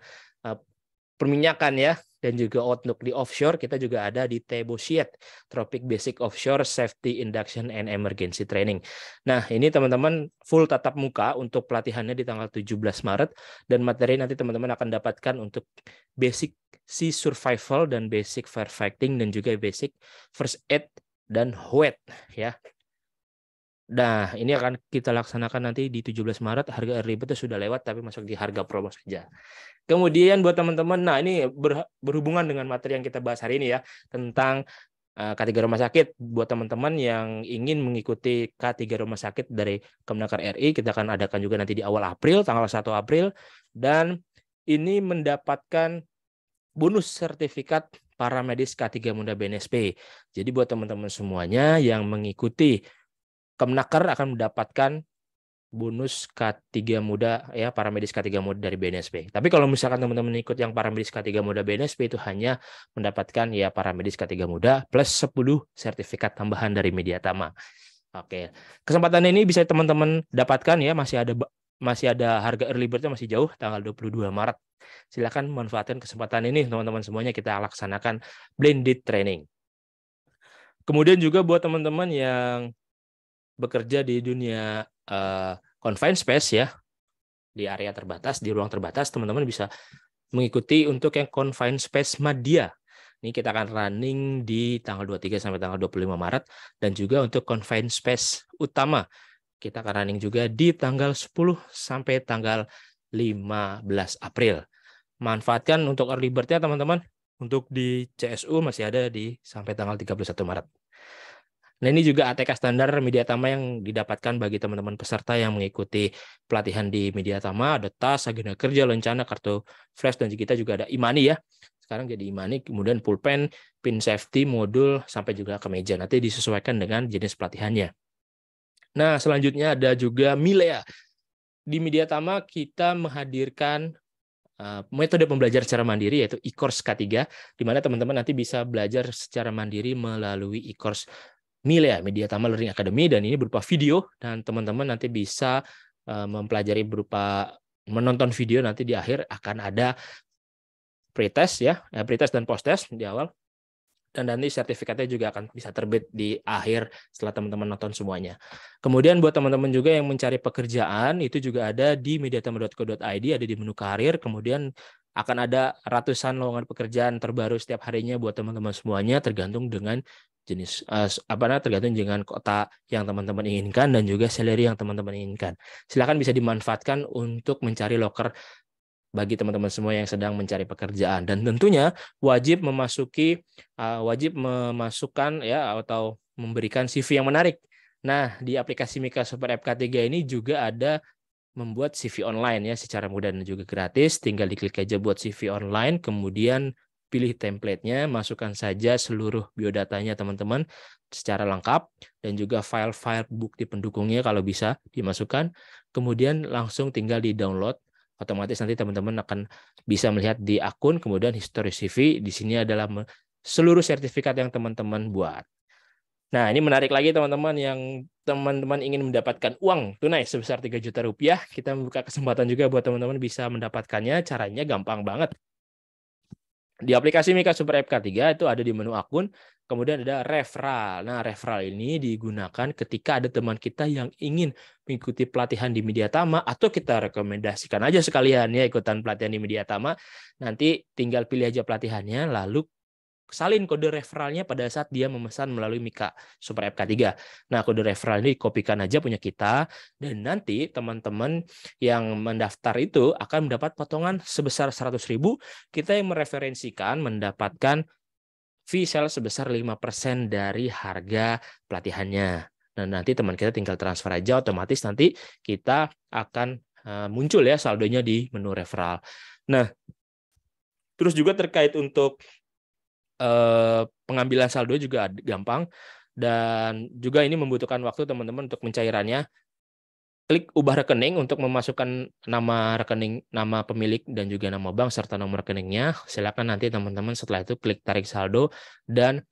perminyakan ya, dan juga untuk di offshore, kita juga ada di TBOSIET, Tropic Basic Offshore Safety Induction and Emergency Training. Nah, ini teman-teman full tatap muka untuk pelatihannya di tanggal 17 Maret, dan materi nanti teman-teman akan dapatkan untuk basic sea survival dan basic firefighting dan juga basic first aid dan WET ya. Nah, ini akan kita laksanakan nanti di 17 Maret, harga early bird sudah lewat tapi masuk di harga promo saja. Kemudian buat teman-teman, nah ini berhubungan dengan materi yang kita bahas hari ini ya, tentang K3 rumah sakit. Buat teman-teman yang ingin mengikuti K3 rumah sakit dari Kemenaker RI, kita akan adakan juga nanti di awal April, tanggal 1 April, dan ini mendapatkan bonus sertifikat paramedis K3 Muda BNSP. Jadi buat teman-teman semuanya yang mengikuti Kemenaker akan mendapatkan bonus K3 Muda ya, paramedis K3 Muda dari BNSP. Tapi kalau misalkan teman-teman ikut yang paramedis K3 Muda BNSP itu hanya mendapatkan ya paramedis K3 Muda plus 10 sertifikat tambahan dari Mediatama. Oke. Kesempatan ini bisa teman-teman dapatkan ya, masih ada harga early bird-nya masih jauh, tanggal 22 Maret. Silakan manfaatkan kesempatan ini teman-teman semuanya, kita laksanakan blended training. Kemudian juga buat teman-teman yang bekerja di dunia confined space ya, di area terbatas, di ruang terbatas, teman-teman bisa mengikuti untuk yang confined space Madya. Ini kita akan running di tanggal 23 sampai tanggal 25 Maret, dan juga untuk confined space utama kita akan running juga di tanggal 10 sampai tanggal 15 April. Manfaatkan untuk early bird-nya teman-teman. Untuk di CSU masih ada di sampai tanggal 31 Maret. Nah, ini juga ATK standar Mediatama yang didapatkan bagi teman-teman peserta yang mengikuti pelatihan di Mediatama. Ada tas, agenda kerja, lencana, kartu flash, dan kita juga ada Imani ya. Sekarang jadi Imani, kemudian pulpen, pin safety, modul, sampai juga kemeja. Nanti disesuaikan dengan jenis pelatihannya. Nah, selanjutnya ada juga Milea. Di Mediatama kita menghadirkan metode pembelajaran secara mandiri, yaitu e-course K3, di mana teman-teman nanti bisa belajar secara mandiri melalui e-course Milea, Mediatama Learning Academy, dan ini berupa video, dan teman-teman nanti bisa mempelajari berupa menonton video. Nanti di akhir akan ada pretest ya, pretest dan post-test di awal, dan nanti sertifikatnya juga akan bisa terbit di akhir setelah teman-teman nonton semuanya. Kemudian buat teman-teman juga yang mencari pekerjaan, itu juga ada di mediatama.co.id, ada di menu karir. Kemudian akan ada ratusan lowongan pekerjaan terbaru setiap harinya buat teman-teman semuanya, tergantung dengan jenis tergantung dengan kota yang teman-teman inginkan dan juga salary yang teman-teman inginkan. Silakan bisa dimanfaatkan untuk mencari loker bagi teman-teman semua yang sedang mencari pekerjaan, dan tentunya wajib memasukkan ya atau memberikan CV yang menarik. Nah, di aplikasi Mika Super FK3 ini juga ada membuat CV online ya secara mudah dan juga gratis. Tinggal diklik aja buat CV online, kemudian pilih template-nya, masukkan saja seluruh biodatanya teman-teman secara lengkap, dan juga file-file bukti pendukungnya kalau bisa dimasukkan. Kemudian langsung tinggal di-download. Otomatis nanti teman-teman akan bisa melihat di akun, kemudian history CV. Di sini adalah seluruh sertifikat yang teman-teman buat. Nah, ini menarik lagi teman-teman yang teman-teman ingin mendapatkan uang tunai sebesar 3 juta rupiah, kita membuka kesempatan juga buat teman-teman bisa mendapatkannya. Caranya gampang banget. Di aplikasi Mika Super FK3 itu ada di menu akun, kemudian ada referral. Nah, referral ini digunakan ketika ada teman kita yang ingin mengikuti pelatihan di Mediatama, atau kita rekomendasikan aja sekalian ya ikutan pelatihan di Mediatama. Nanti tinggal pilih aja pelatihannya, lalu salin kode referralnya pada saat dia memesan melalui Mika Super FK3. Nah, kode referral ini dikopikan aja punya kita, dan nanti teman-teman yang mendaftar itu akan mendapat potongan sebesar 100.000. Kita yang mereferensikan mendapatkan fee sale sebesar 5% dari harga pelatihannya. Nah, nanti teman kita tinggal transfer aja, otomatis nanti kita akan muncul ya saldonya di menu referral. Nah, terus juga terkait untuk pengambilan saldo juga gampang, dan juga ini membutuhkan waktu teman-teman untuk pencairannya. Klik ubah rekening untuk memasukkan nama rekening, nama pemilik dan juga nama bank serta nomor rekeningnya. Silakan nanti teman-teman setelah itu klik tarik saldo dan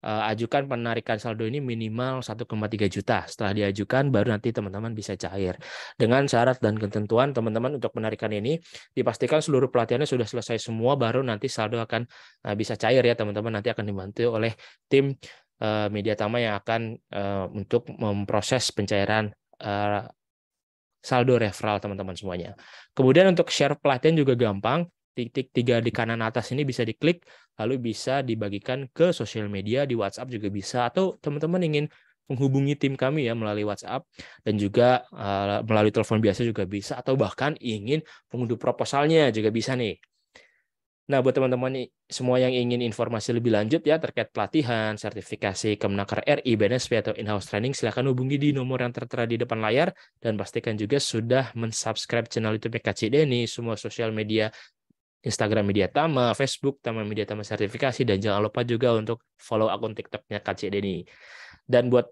ajukan penarikan saldo ini minimal 1,3 juta. Setelah diajukan baru nanti teman-teman bisa cair. Dengan syarat dan ketentuan teman-teman untuk penarikan ini dipastikan seluruh pelatihannya sudah selesai semua, baru nanti saldo akan bisa cair ya teman-teman. Nanti akan dibantu oleh tim Mediatama yang akan untuk memproses pencairan saldo referral teman-teman semuanya. Kemudian untuk share pelatihan juga gampang. Titik 3 di kanan atas ini bisa diklik, lalu bisa dibagikan ke sosial media, di WhatsApp juga bisa, atau teman-teman ingin menghubungi tim kami ya melalui WhatsApp, dan juga melalui telepon biasa juga bisa, atau bahkan ingin mengunduh proposalnya juga bisa nih. Nah, buat teman-teman semua yang ingin informasi lebih lanjut ya terkait pelatihan, sertifikasi Kemenaker RI, BNSP, atau in-house training, silakan hubungi di nomor yang tertera di depan layar, dan pastikan juga sudah mensubscribe channel YouTube Kak Cik Denny, semua sosial media Instagram Mediatama, Facebook Taman Mediatama Sertifikasi, dan jangan lupa juga untuk follow akun TikToknya Kak Cik Denny. Dan buat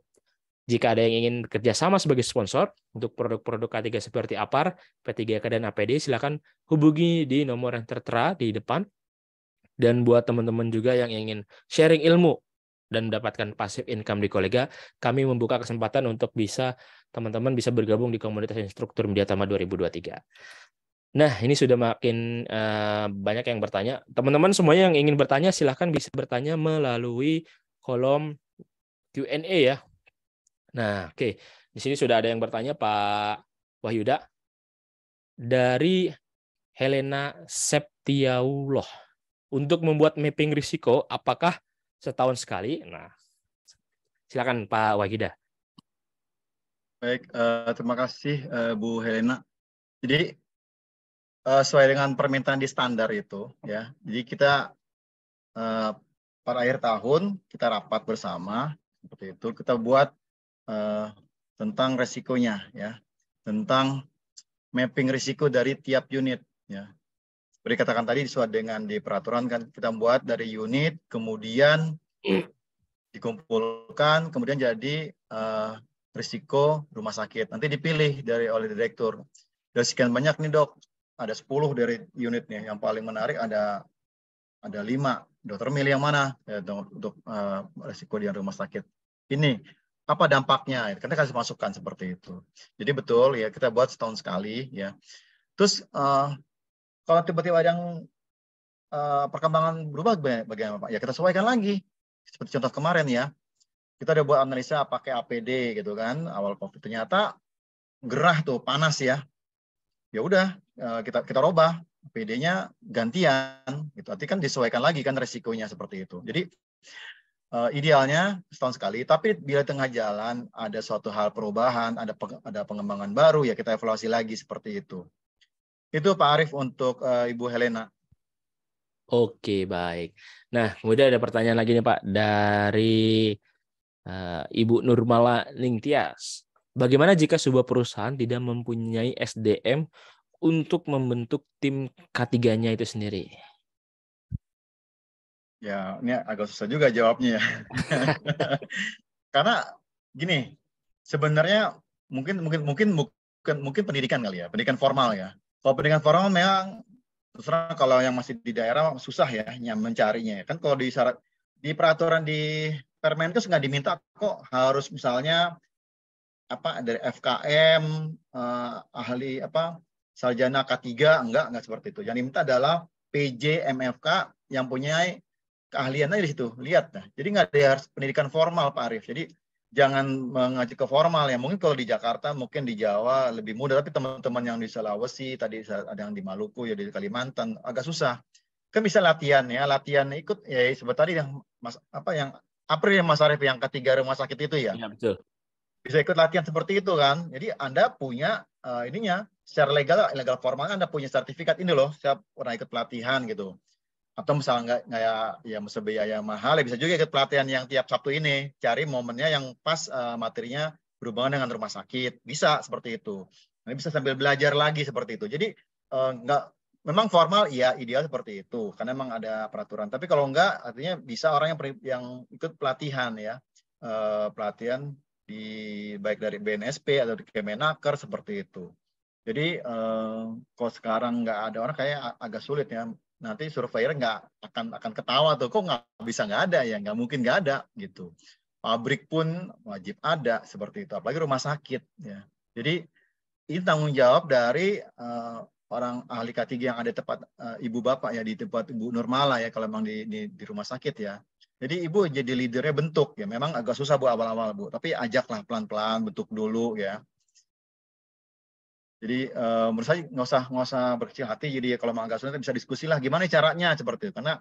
jika ada yang ingin bekerja sama sebagai sponsor untuk produk-produk K3 seperti APAR, P3K, dan APD, silakan hubungi di nomor yang tertera di depan. Dan buat teman-teman juga yang ingin sharing ilmu dan mendapatkan passive income di kolega, kami membuka kesempatan untuk teman-teman bisa bergabung di komunitas instruktur Mediatama 2023. Nah, ini sudah makin banyak yang bertanya. Teman-teman semuanya yang ingin bertanya, silahkan bisa bertanya melalui kolom Q&A ya. Nah, oke. Di sini sudah ada yang bertanya, Pak Wahyuda. Dari Helena Septiaullah. Untuk membuat mapping risiko, apakah setahun sekali? Nah, silakan Pak Wahyuda. Baik, terima kasih Bu Helena. Jadi sesuai dengan permintaan di standar itu, ya. Jadi kita pada akhir tahun kita rapat bersama seperti itu. Kita buat tentang resikonya, ya, tentang mapping risiko dari tiap unit, ya. Seperti katakan tadi, sesuai dengan di peraturan kan kita buat dari unit, kemudian dikumpulkan, kemudian jadi risiko rumah sakit. Nanti dipilih oleh direktur. Dari sekian banyak nih dok, ada 10 dari unitnya. Yang paling menarik ada 5. Dokter milih yang mana ya, untuk risiko di rumah sakit ini, apa dampaknya? Kita kasih masukan seperti itu. Jadi betul ya, kita buat setahun sekali ya. Terus kalau tiba-tiba ada yang perkembangan berubah bagaimana Pak? Ya kita sesuaikan lagi. Seperti contoh kemarin ya, kita udah buat analisa pakai APD gitu kan, awal COVID ternyata gerah tuh, panas ya. Ya udah kita robah APD-nya gantian gitu. Nanti kan disesuaikan lagi kan resikonya seperti itu. Jadi idealnya setahun sekali, tapi bila tengah jalan ada suatu hal perubahan, ada pengembangan baru, ya kita evaluasi lagi seperti itu. Itu Pak Arief untuk Ibu Helena. Oke, baik. Nah, kemudian ada pertanyaan lagi nih Pak dari Ibu Nurmala Ningtyas. Bagaimana jika sebuah perusahaan tidak mempunyai SDM untuk membentuk tim K3-nya itu sendiri? Ya, ini agak susah juga jawabnya ya. Karena gini, sebenarnya mungkin pendidikan kali ya, pendidikan formal ya. Kalau pendidikan formal memang terus terang kalau yang masih di daerah susah ya mencarinya. Kan kalau di peraturan di Permenkes nggak diminta kok harus misalnya dari FKM, ahli sarjana K3, enggak seperti itu. Yang diminta adalah PJ MFK yang punya keahlian aja di situ. Lihat, nah. Jadi nggak ada harus pendidikan formal, Pak Arief. Jadi jangan mengacu ke formal ya. Mungkin kalau di Jakarta, mungkin di Jawa lebih mudah. Tapi teman-teman yang di Sulawesi, tadi ada yang di Maluku, ya di Kalimantan, agak susah. Kan bisa latihan ya, latihan ikut ya seperti tadi yang yang April yang Mas Arief yang K3 rumah sakit itu ya. Iya, betul. Bisa ikut latihan seperti itu kan. Jadi Anda punya ininya secara legal formal Anda punya sertifikat ini loh, saya pernah ikut pelatihan gitu. Atau misalnya nggak ya mesti biaya mahal, ya bisa juga ikut pelatihan yang tiap Sabtu ini, cari momennya yang pas materinya berhubungan dengan rumah sakit, bisa seperti itu. Nah, bisa sambil belajar lagi seperti itu. Jadi nggak memang formal ya ideal seperti itu, karena memang ada peraturan. Tapi kalau nggak, artinya bisa orang yang ikut pelatihan ya, pelatihan baik dari BNSP atau di Kemenaker seperti itu. Jadi kalau sekarang nggak ada orang kayak agak sulit ya. Nanti surveyor nggak akan ketawa tuh, kok nggak ada ya, nggak mungkin nggak ada gitu. Pabrik pun wajib ada seperti itu, apalagi rumah sakit ya. Jadi ini tanggung jawab dari orang ahli K3 yang ada di tempat ibu bapak ya, di tempat Ibu Nurmala ya, kalau memang di rumah sakit ya. Jadi ibu jadi leadernya bentuk ya, memang agak susah Bu awal-awal Bu, tapi ajaklah pelan-pelan, bentuk dulu ya. Jadi menurut saya nggak usah berkecil hati. Jadi kalau agak sulit bisa diskusi lah gimana caranya seperti itu. Karena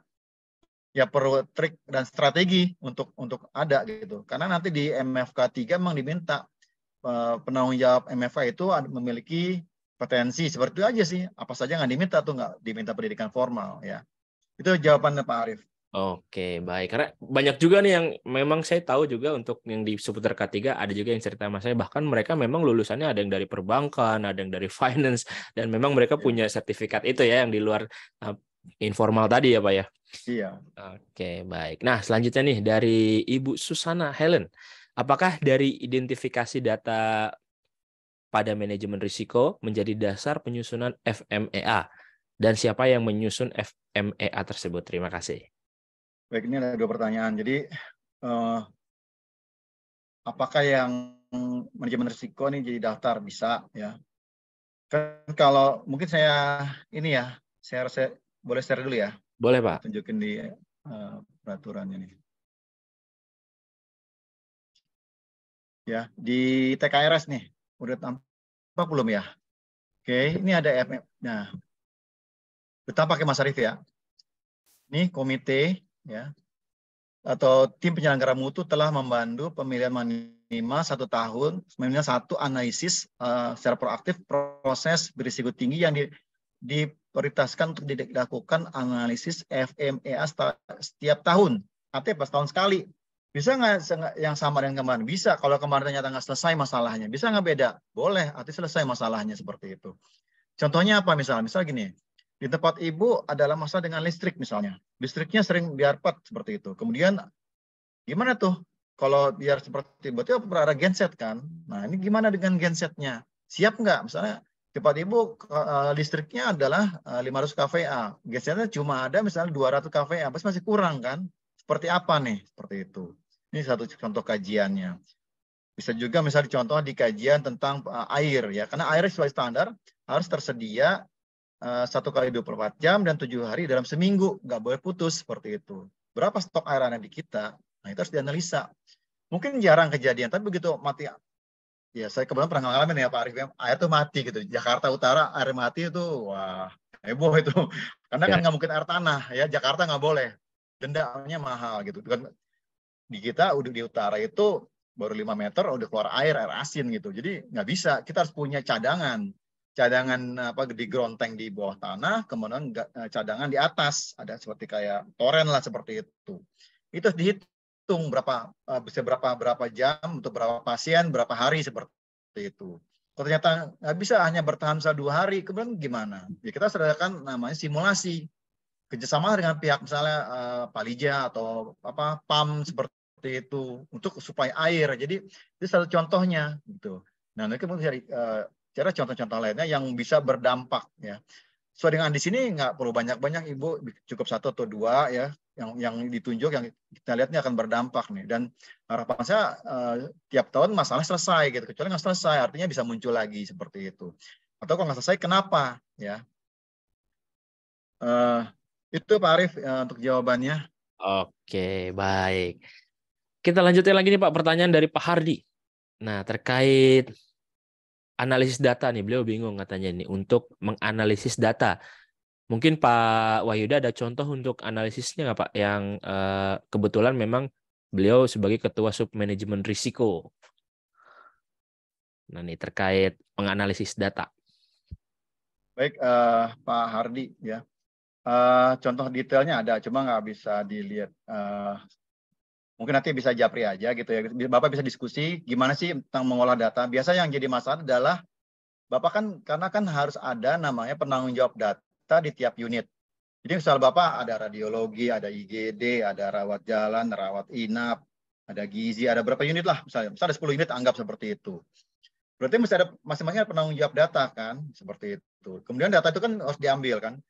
ya perlu trik dan strategi untuk ada gitu. Karena nanti di MFK 3 memang diminta penanggung jawab MFK itu memiliki potensi seperti itu aja sih. Apa saja nggak diminta tuh, nggak diminta pendidikan formal ya. Itu jawabannya Pak Arief. Oke, baik. Karena banyak juga nih yang memang saya tahu juga untuk yang di seputar K3 ada juga yang cerita sama saya, bahkan mereka memang lulusannya ada yang dari perbankan, ada yang dari finance, dan memang mereka punya sertifikat itu ya yang di luar informal tadi ya Pak ya. Iya. Oke, baik. Nah, selanjutnya nih dari Ibu Susana Helen. Apakah dari identifikasi data pada manajemen risiko menjadi dasar penyusunan FMEA? Dan siapa yang menyusun FMEA tersebut? Terima kasih. Baik, ini ada 2 pertanyaan. Jadi apakah yang manajemen risiko ini jadi daftar? Bisa ya. Kan kalau mungkin saya ini ya, saya boleh share dulu ya. Boleh Pak. Tunjukin di peraturannya nih. Ya, di TKRS nih. Udah tampak belum ya? Oke, ini ada FM. Nah, udah pakai Mas Arief ya. Ini komite ya atau tim penyelenggara mutu telah membantu pemilihan Manima 1 tahun, sebenarnya 1 analisis secara proaktif proses berisiko tinggi yang diprioritaskan untuk dilakukan analisis FMEA setiap tahun. Artinya pas tahun sekali. Bisa nggak yang sama dengan kemarin? Bisa. Kalau kemarin ternyata nggak selesai masalahnya. Bisa nggak beda? Boleh. Artinya selesai masalahnya seperti itu. Contohnya apa misalnya? Misal gini, di tempat ibu adalah masalah dengan listrik misalnya. Listriknya sering diarpat seperti itu. Kemudian gimana tuh? Kalau biar seperti berarti ada genset kan? Nah ini gimana dengan gensetnya? Siap nggak? Misalnya tempat ibu listriknya adalah 500 kVA. Gensetnya cuma ada misalnya 200 kVA. Pasti masih kurang kan? Seperti apa nih? Seperti itu. Ini satu contoh kajiannya. Bisa juga misalnya contoh di kajian tentang air ya. Karena air sesuai standar harus tersedia 1 kali 24 jam dan 7 hari dalam seminggu. Nggak boleh putus seperti itu. Berapa stok air ada di kita? Nah, itu harus dianalisa. Mungkin jarang kejadian, tapi begitu mati, ya saya kebetulan pernah ngalamin ya Pak Arief, air tuh mati gitu. Jakarta Utara air mati itu, wah heboh itu. Karena kan Ya. nggak mungkin air tanah ya, Jakarta nggak boleh. Dendanya mahal gitu. Kan di kita udah di utara itu baru 5 meter udah keluar air asin gitu. Jadi nggak bisa, kita harus punya cadangan di gronteng di bawah tanah, kemudian cadangan di atas, ada seperti kayak toren lah seperti itu. Itu dihitung bisa berapa jam untuk berapa pasien, berapa hari seperti itu. Kalau ternyata nggak bisa hanya bertahan 2 hari, kemudian gimana? Ya kita sediakan namanya simulasi kerjasama dengan pihak misalnya Palija atau PAM seperti itu untuk supaya air. Jadi itu satu contohnya gitu. Nah, nanti kemudian cara contoh-contoh lainnya yang bisa berdampak ya. sesuai dengan di sini nggak perlu banyak-banyak Ibu, cukup 1 atau 2 ya, yang ditunjuk yang kita lihat ini akan berdampak nih. Dan harapan saya tiap tahun masalah selesai gitu, kecuali nggak selesai artinya bisa muncul lagi seperti itu. Atau kalau nggak selesai kenapa ya? Itu Pak Arief untuk jawabannya. Oke, baik. Kita lanjutin lagi nih Pak, pertanyaan dari Pak Hardi. Nah, terkait analisis data nih, beliau bingung katanya nih untuk menganalisis data. Mungkin Pak Wahyuda ada contoh untuk analisisnya nggak Pak? Yang kebetulan memang beliau sebagai Ketua Submanajemen Risiko. Nah, ini terkait menganalisis data. Baik, Pak Hardi ya. Contoh detailnya ada, cuma nggak bisa dilihat. Mungkin nanti bisa japri aja gitu ya. Bapak bisa diskusi gimana sih tentang mengolah data. Biasa yang jadi masalah adalah Bapak kan karena kan harus ada namanya penanggung jawab data di tiap unit. Jadi misal Bapak ada radiologi, ada IGD, ada rawat jalan, rawat inap, ada gizi, ada berapa unit lah misalnya. Misalnya ada 10 unit anggap seperti itu. Berarti mesti ada masing-masing penanggung jawab data kan, seperti itu. Kemudian data itu kan harus diambil kan.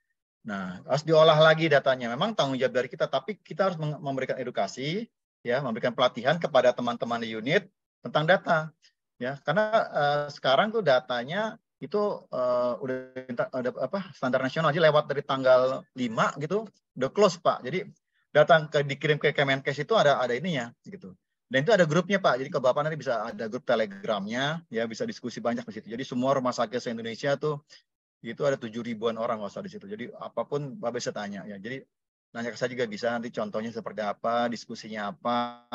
Nah, harus diolah lagi datanya. Memang tanggung jawab dari kita, tapi kita harus memberikan edukasi, ya, memberikan pelatihan kepada teman-teman di unit tentang data, ya. Karena sekarang tuh datanya itu udah apa standar nasional aja lewat dari tanggal 5 gitu, udah close Pak. Jadi datang dikirim ke Kemenkes itu ada ininya gitu. Dan itu ada grupnya Pak. Jadi ke Bapak nanti bisa ada grup Telegramnya, ya bisa diskusi banyak di situ. Jadi semua rumah sakit se-Indonesia tuh itu ada 7.000-an orang nggak usah di situ. Jadi apapun Bapak bisa tanya ya. Jadi nanya ke saya juga bisa nanti contohnya seperti apa, diskusinya apa,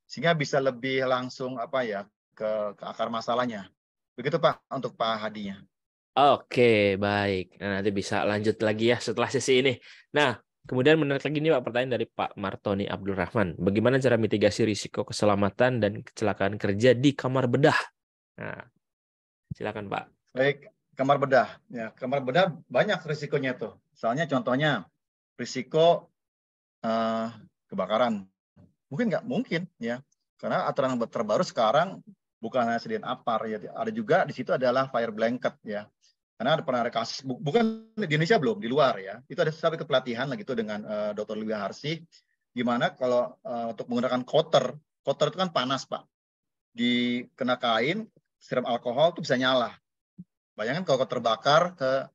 sehingga bisa lebih langsung apa ya ke akar masalahnya. Begitu Pak untuk Pak Hadinya. Oke, baik. Nah, nanti bisa lanjut lagi ya setelah sesi ini. Nah, kemudian menarik lagi nih Pak, pertanyaan dari Pak Martoni Abdul Rahman. Bagaimana cara mitigasi risiko keselamatan dan kecelakaan kerja di kamar bedah? Nah, silakan Pak. Baik, kamar bedah. Ya, kamar bedah banyak risikonya tuh. Misalnya contohnya risiko kebakaran. Mungkin nggak mungkin ya. Karena aturan terbaru sekarang bukan hanya sediaan APAR ya, ada juga di situ adalah fire blanket ya. Karena pernah ada kasus, bukan di Indonesia belum, di luar ya. Itu ada sampai ke pelatihan lah gitu dengan Dr. Louis Harsi. Gimana kalau untuk menggunakan koter itu kan panas Pak. Dikena kain, siram alkohol itu bisa nyala. Bayangkan kalau terbakar ke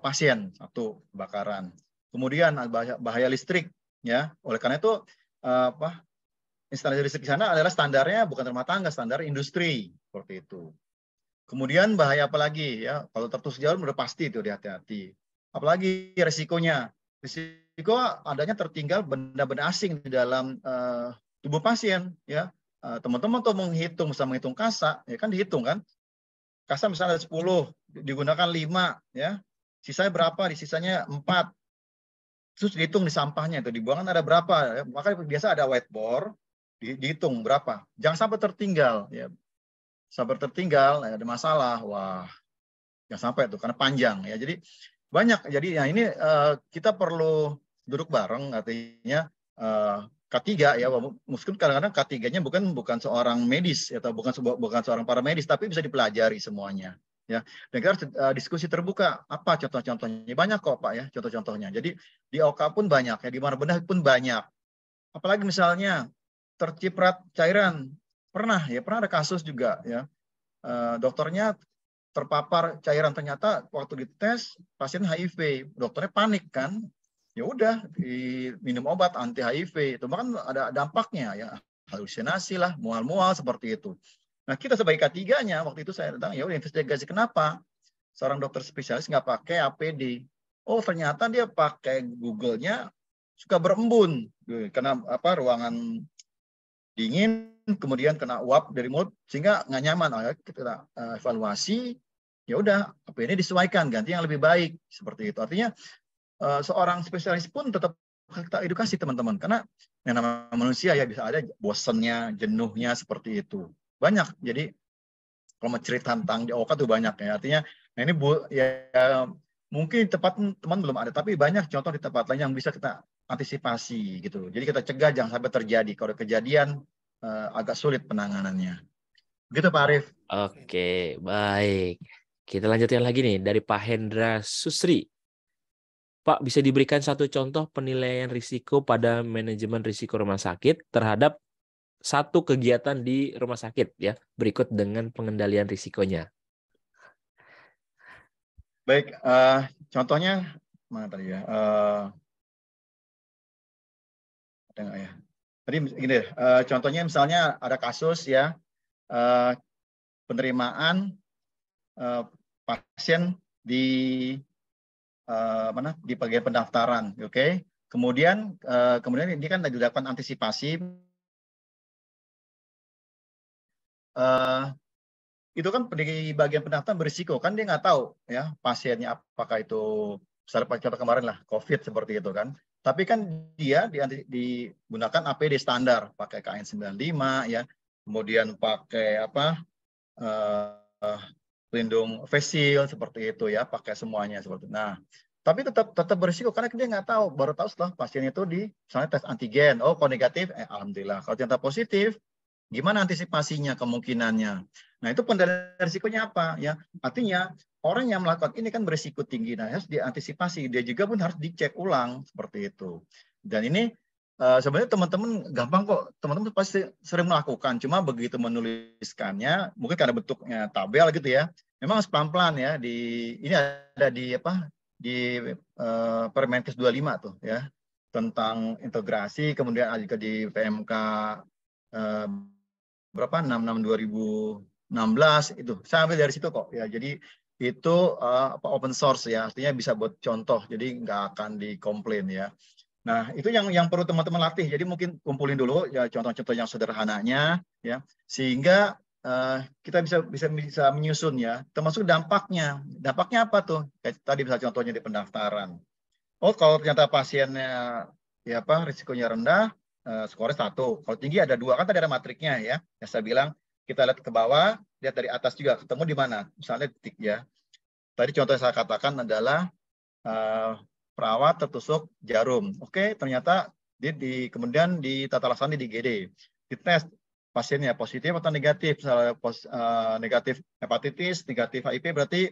pasien, satu kebakaran. Kemudian bahaya listrik ya. Oleh karena itu instalasi listrik di sana adalah standarnya bukan rumah tangga, standar industri seperti itu. Kemudian bahaya apa lagi ya? Kalau tertusuk jarum udah pasti itu hati-hati. Apalagi resikonya? Risiko adanya tertinggal benda-benda asing di dalam tubuh pasien ya. Teman-teman tuh menghitung sama menghitung kasa, ya kan dihitung kan? Kasa misalnya ada 10, digunakan 5 ya. Sisanya berapa? Di sisanya 4. Terus dihitung di sampahnya itu dibuangan ada berapa? Ya. Makanya biasa ada whiteboard, dihitung berapa. Jangan sampai tertinggal ya. Sampai tertinggal ada masalah. Wah, jangan sampai itu karena panjang ya. Jadi banyak. Jadi ya ini kita perlu duduk bareng artinya K3 ya. Meskipun kadang-kadang K3-nya bukan seorang medis atau bukan seorang paramedis tapi bisa dipelajari semuanya. Ya, dan kita harus diskusi terbuka. Apa contoh-contohnya? Banyak kok Pak ya, contoh-contohnya. Jadi di OK pun banyak ya, di mana bedah pun banyak. Apalagi misalnya terciprat cairan, pernah ada kasus juga ya. Dokternya terpapar cairan, ternyata waktu dites pasien HIV, dokternya panik kan, ya udah minum obat anti HIV, itu bahkan ada dampaknya ya, halusinasi lah, mual-mual seperti itu. Nah kita sebagai K3-nya waktu itu saya datang ya udah investigasi kenapa seorang dokter spesialis nggak pakai APD. Oh ternyata dia pakai Google-nya suka berembun karena ruangan dingin, kemudian kena uap dari mulut sehingga nggak nyaman. Kita evaluasi, ya udah APD disesuaikan, ganti yang lebih baik seperti itu. Artinya seorang spesialis pun tetap kita edukasi teman-teman karena yang namanya manusia ya bisa ada bosannya, jenuhnya seperti itu. Banyak. Jadi kalau mau cerita tentang di OK tuh banyak ya. Artinya nah ini ya mungkin tempat teman belum ada, tapi banyak contoh di tempat lain yang bisa kita antisipasi gitu. Jadi kita cegah jangan sampai terjadi. Kalau kejadian agak sulit penanganannya. Begitu Pak Arief. Oke, baik. Kita lanjutkan lagi nih dari Pak Hendra Susri. Pak, bisa diberikan satu contoh penilaian risiko pada manajemen risiko rumah sakit terhadap satu kegiatan di rumah sakit ya, berikut dengan pengendalian risikonya. Baik, contohnya mana tadi ya? Ada nggak ya? Tadi gini deh, contohnya misalnya ada kasus ya, penerimaan pasien di mana di bagian pendaftaran, oke? Kemudian ini kan dilakukan antisipasi. Itu kan di bagian pendaftaran berisiko, kan dia nggak tahu ya pasiennya apakah itu, misalnya contoh kemarin lah COVID seperti itu kan. Tapi kan dia digunakan APD standar, pakai KN95 ya, kemudian pakai apa pelindung face shield seperti itu ya, pakai semuanya seperti itu. Nah, tapi tetap berisiko karena dia nggak tahu, baru tahu setelah pasien itu misalnya tes antigen, oh kalau negatif, alhamdulillah. Kalau ternyata positif, gimana antisipasinya, kemungkinannya. Nah, itu pengendalian risikonya apa ya? Artinya orang yang melakukan ini kan berisiko tinggi, nah harus diantisipasi. Dia juga pun harus dicek ulang seperti itu. Dan ini sebenarnya teman-teman gampang kok, teman-teman pasti sering melakukan. Cuma begitu menuliskannya, mungkin karena bentuknya tabel gitu ya. Memang harus pelan-pelan ya. Ini ada di apa? Di Permenkes 25 tuh ya, tentang integrasi, kemudian ada juga di PMK berapa 66 2016 itu. Saya ambil dari situ kok ya. Jadi itu open source ya, artinya bisa buat contoh. Jadi nggak akan dikomplain ya. Nah, itu yang perlu teman-teman latih. Jadi mungkin kumpulin dulu ya contoh-contoh yang sederhananya ya, sehingga kita bisa menyusun ya, termasuk dampaknya. Dampaknya apa tuh? Kayak tadi misalnya contohnya di pendaftaran. Oh, kalau ternyata pasiennya ya apa risikonya rendah, skornya 1. Kalau tinggi ada 2, kan tadi ada matriknya ya. Yang saya bilang kita lihat ke bawah, lihat dari atas juga ketemu di mana. Misalnya titik ya. Tadi contoh yang saya katakan adalah perawat tertusuk jarum. Oke, ternyata kemudian di tata laksana di IGD. Dites pasiennya positif atau negatif. Misalnya negatif hepatitis, negatif HIV, berarti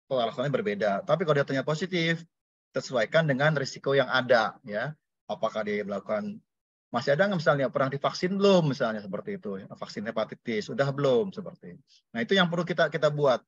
tata laksananya berbeda. Tapi kalau dia ternyata positif, sesuaikan dengan risiko yang ada ya. Apakah dia melakukan, masih ada nggak misalnya pernah divaksin belum misalnya seperti itu, vaksin hepatitis sudah belum seperti itu. Nah, itu yang perlu kita buat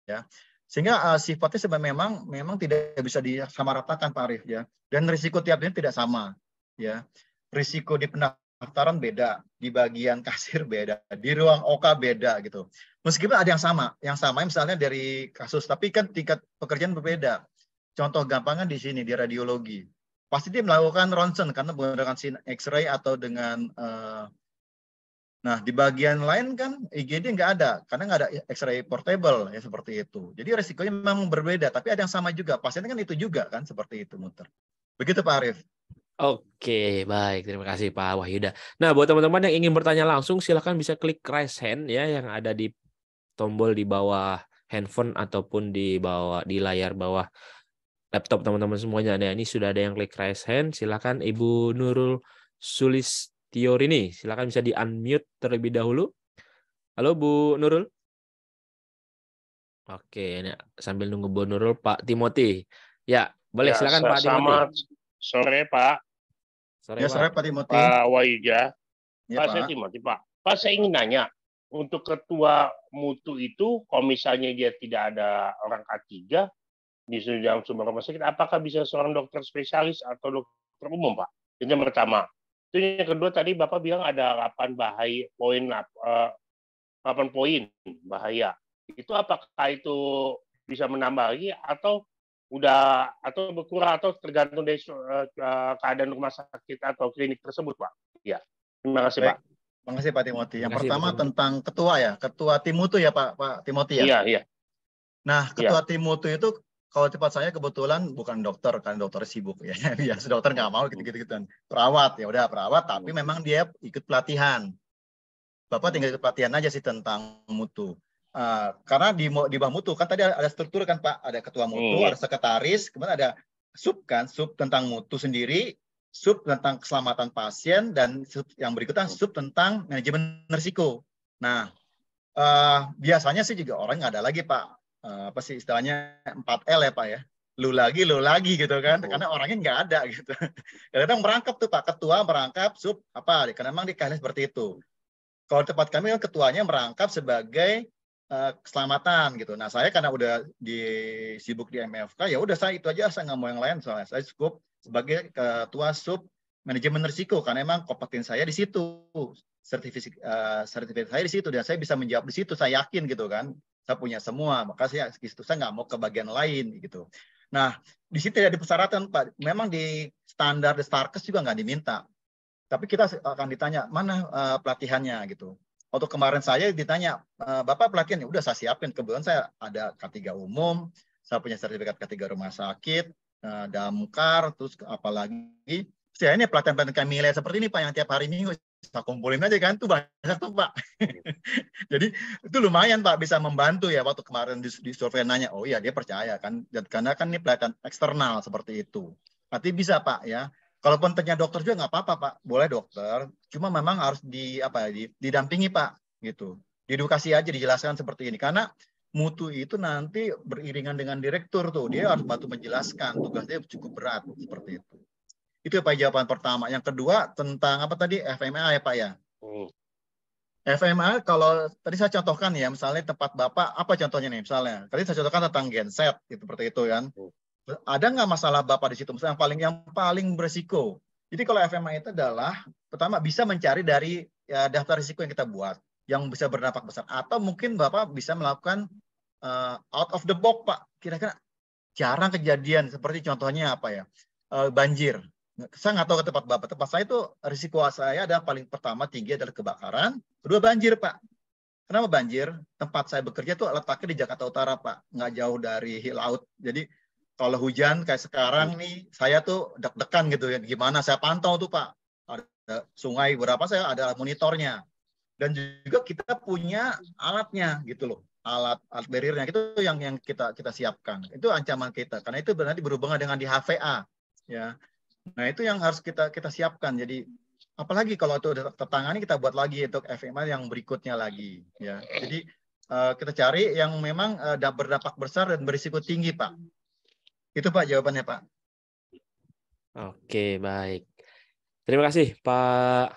ya. Sehingga sifatnya sebenarnya memang tidak bisa disamaratakan Pak Arif ya. Dan risiko tiap ini tidak sama ya. Risiko di pendaftaran beda, di bagian kasir beda, di ruang OK beda gitu. Meskipun ada yang sama misalnya dari kasus, tapi kan tingkat pekerjaan berbeda. Contoh gampangnya di sini, di radiologi. Pasti dia melakukan ronsen karena menggunakan X-ray atau dengan nah, di bagian lain kan IGD nggak ada, karena nggak ada X-ray portable ya seperti itu. Jadi resikonya memang berbeda, tapi ada yang sama juga. Pasiennya kan itu juga kan seperti itu muter. Begitu Pak Arif. Oke, baik. Terima kasih Pak Wahyuda. Nah, buat teman-teman yang ingin bertanya langsung, silakan bisa klik raise hand ya yang ada di tombol di bawah handphone ataupun di layar bawah laptop teman-teman semuanya. Nah, ini sudah ada yang klik raise hand. Silakan Ibu Nurul Sulistiorini. Silakan bisa di-unmute terlebih dahulu. Halo Bu Nurul. Oke, ini sambil nunggu Bu Nurul, Pak Timothy. Ya, boleh silakan Pak Timothy. Selamat sore Pak. Sore, ya, sore Pak. Pak Timothy. Pak Wahyuda. Ya, Pak, saya Timothy, Pak. Pak, saya ingin nanya, untuk ketua mutu itu, kalau misalnya dia tidak ada orang K3 di dalam sumber rumah sakit, apakah bisa seorang dokter spesialis atau dokter umum, Pak? Itu yang pertama. Itu yang kedua, tadi Bapak bilang ada 8 poin bahaya. Itu apakah itu bisa menambah lagi atau berkurang atau tergantung dari keadaan rumah sakit atau klinik tersebut, Pak? Ya, terima kasih, Pak. Terima kasih Pak Timothy. Yang Terima kasih, pertama Pak. tentang ketua ya, ketua tim mutu ya Pak Timothy ya. Iya. Nah, ketua tim mutu itu kalau tempat saya kebetulan bukan dokter, kan dokter sibuk ya. Biasa dokter nggak mau gitu-gitu. Perawat ya udah perawat, tapi memang dia ikut pelatihan. Bapak tinggal ikut pelatihan aja sih tentang mutu. Karena di bawah mutu kan tadi ada struktur kan Pak, ada ketua mutu, ada sekretaris, kemudian ada sub tentang mutu sendiri, sub tentang keselamatan pasien, dan sub yang berikutnya sub tentang manajemen risiko. Nah, biasanya sih juga orang nggak ada lagi Pak apa sih istilahnya 4L ya Pak ya. Lu lagi gitu kan, karena orangnya nggak ada gitu. Kadang merangkap tuh Pak, ketua merangkap, sub apa, karena memang di KLS seperti itu. Kalau tempat kami kan ketuanya merangkap sebagai keselamatan gitu. Nah saya karena udah sibuk di MFK, ya udah saya itu aja, saya nggak mau yang lain soalnya. Saya cukup sebagai ketua sub manajemen risiko karena emang kompeten saya di situ, sertifikat saya di situ dan saya bisa menjawab di situ. Saya yakin gitu kan, saya punya semua, maka saya di situ saya nggak mau ke bagian lain gitu. Nah di situ tidak ada persyaratan Pak. Memang di standar di Starkes juga nggak diminta. Tapi kita akan ditanya mana pelatihannya gitu. Waktu kemarin saya ditanya, Bapak pelatihan, ya udah saya siapin. Kebetulan saya ada K3 umum, saya punya sertifikat K3 rumah sakit, damkar, terus apalagi. Saya ini pelatihan-pelatihan kami lihat seperti ini Pak, yang tiap hari Minggu saya kumpulin aja kan, tuh banyak tuh Pak. Jadi itu lumayan Pak, bisa membantu ya. Waktu kemarin di survei nanya, oh iya dia percaya kan, karena kan ini pelatihan eksternal seperti itu. Nanti bisa Pak ya. Kalaupun tanya dokter juga nggak apa-apa Pak, boleh dokter. Cuma memang harus didampingi Pak, gitu. Diedukasi aja, dijelaskan seperti ini. Karena mutu itu nanti beriringan dengan direktur tuh, dia harus bantu menjelaskan. Tugasnya cukup berat seperti itu. Itu Pak jawaban pertama. Yang kedua tentang apa tadi FMA ya Pak ya. FMA kalau tadi saya contohkan ya, misalnya tempat Bapak apa contohnya nih misalnya. Tadi saya contohkan tentang genset, gitu seperti itu kan. Ada nggak masalah Bapak di situ? Misalnya yang paling berisiko. Jadi kalau FMA itu adalah pertama bisa mencari dari daftar risiko yang kita buat yang bisa berdampak besar. Atau mungkin Bapak bisa melakukan out of the box Pak. Kira-kira jarang kejadian seperti contohnya apa ya? Banjir. Saya nggak tahu ke tempat Bapak. Tempat saya itu risiko saya ada paling pertama tinggi adalah kebakaran. Kedua banjir Pak. Kenapa banjir? Tempat saya bekerja tuh letaknya di Jakarta Utara Pak. Nggak jauh dari laut. Jadi kalau hujan kayak sekarang nih, saya tuh deg-degan gitu ya. Gimana saya pantau tuh Pak. Ada sungai berapa saya ada monitornya. Dan juga kita punya alatnya gitu loh. Alat barriernya itu yang kita siapkan. Itu ancaman kita. Karena itu berarti berhubungan dengan di HVA. Ya. Nah itu yang harus kita siapkan. Jadi apalagi kalau itu tertangani kita buat lagi untuk FMA yang berikutnya lagi. Ya. Jadi kita cari yang memang berdampak besar dan berisiko tinggi Pak. Itu Pak jawabannya Pak. Oke, baik. Terima kasih Pak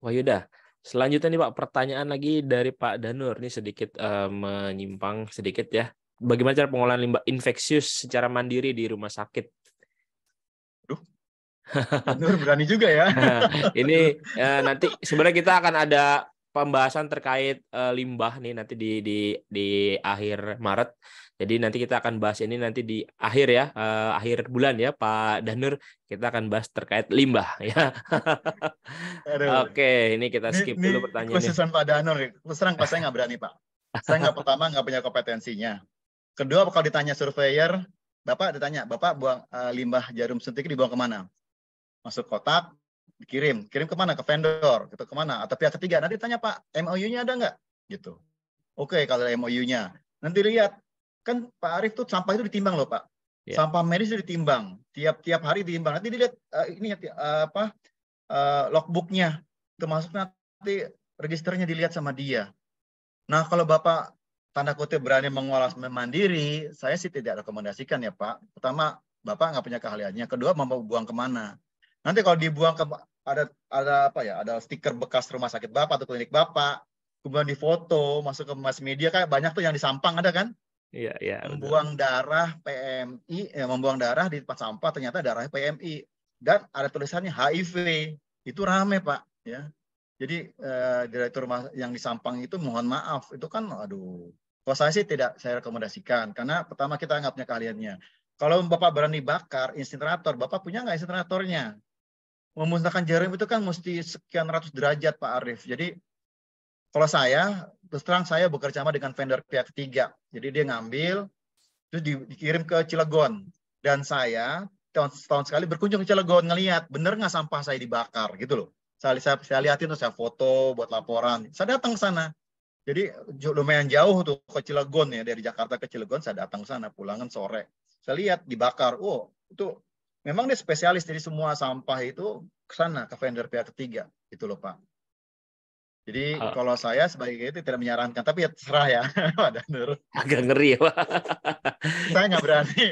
Wahyuda. Selanjutnya nih Pak, pertanyaan lagi dari Pak Danur. Ini sedikit menyimpang sedikit ya. Bagaimana cara pengolahan limbah infeksius secara mandiri di rumah sakit? Aduh, Danur berani juga ya. Ini nanti sebenarnya kita akan ada pembahasan terkait limbah nih nanti di akhir Maret. Jadi nanti kita akan bahas ini nanti di akhir ya, akhir bulan ya Pak Danur, kita akan bahas terkait limbah ya. Oke, ini kita skip dulu pertanyaannya. Khususan Pak Danur, terus terang Pak saya nggak berani Pak. Saya nggak punya kompetensinya. Kedua kalau ditanya surveyor, Bapak ditanya, Bapak buang limbah jarum suntik dibuang kemana? Masuk kotak, kirim kemana? Ke vendor, gitu kemana? Atau pihak ketiga? Nanti tanya Pak, MOU-nya ada nggak? Gitu. Oke, kalau MOU-nya, nanti lihat. Kan Pak Arief tuh sampah itu ditimbang loh Pak. Yeah. Sampah medis itu ditimbang. Tiap hari ditimbang. Nanti dilihat logbooknya. Termasuk nanti registernya dilihat sama dia. Nah kalau Bapak tanda kutip berani mengolah mandiri, saya sih tidak rekomendasikan ya Pak. Pertama, Bapak nggak punya keahliannya. Kedua, mau buang kemana? Nanti kalau dibuang ke ada stiker bekas rumah sakit Bapak atau klinik Bapak, kemudian difoto, masuk ke mass media, kayak banyak tuh yang di Sampang ada kan? Iya, membuang darah PMI, membuang darah di tempat sampah ternyata darahnya PMI dan ada tulisannya HIV. Itu rame Pak ya. Jadi direktur yang di Sampang itu mohon maaf, itu kan aduh. Kalau saya sih tidak saya rekomendasikan karena pertama kita nggak punya keahliannya. Kalau Bapak berani bakar insinerator, Bapak punya nggak insineratornya? Memusnahkan jarum itu kan mesti sekian ratus derajat Pak Arief. Jadi kalau saya, terus terang saya bekerja sama dengan vendor pihak ketiga. Jadi dia ngambil, terus dikirim ke Cilegon. Dan saya tahun sekali berkunjung ke Cilegon, ngelihat bener nggak sampah saya dibakar gitu loh. Saya lihatin terus saya foto buat laporan. Saya datang ke sana. Jadi lumayan jauh tuh ke Cilegon ya, dari Jakarta ke Cilegon saya datang ke sana, pulangan sore. Saya lihat dibakar. Oh, itu memang dia spesialis, jadi semua sampah itu ke sana, ke vendor pihak ketiga. Gitu loh Pak. Jadi Oh, kalau saya sebagai itu tidak menyarankan, tapi ya terserah ya, Pak Danur. agak ngeri ya, Pak. Saya nggak berani.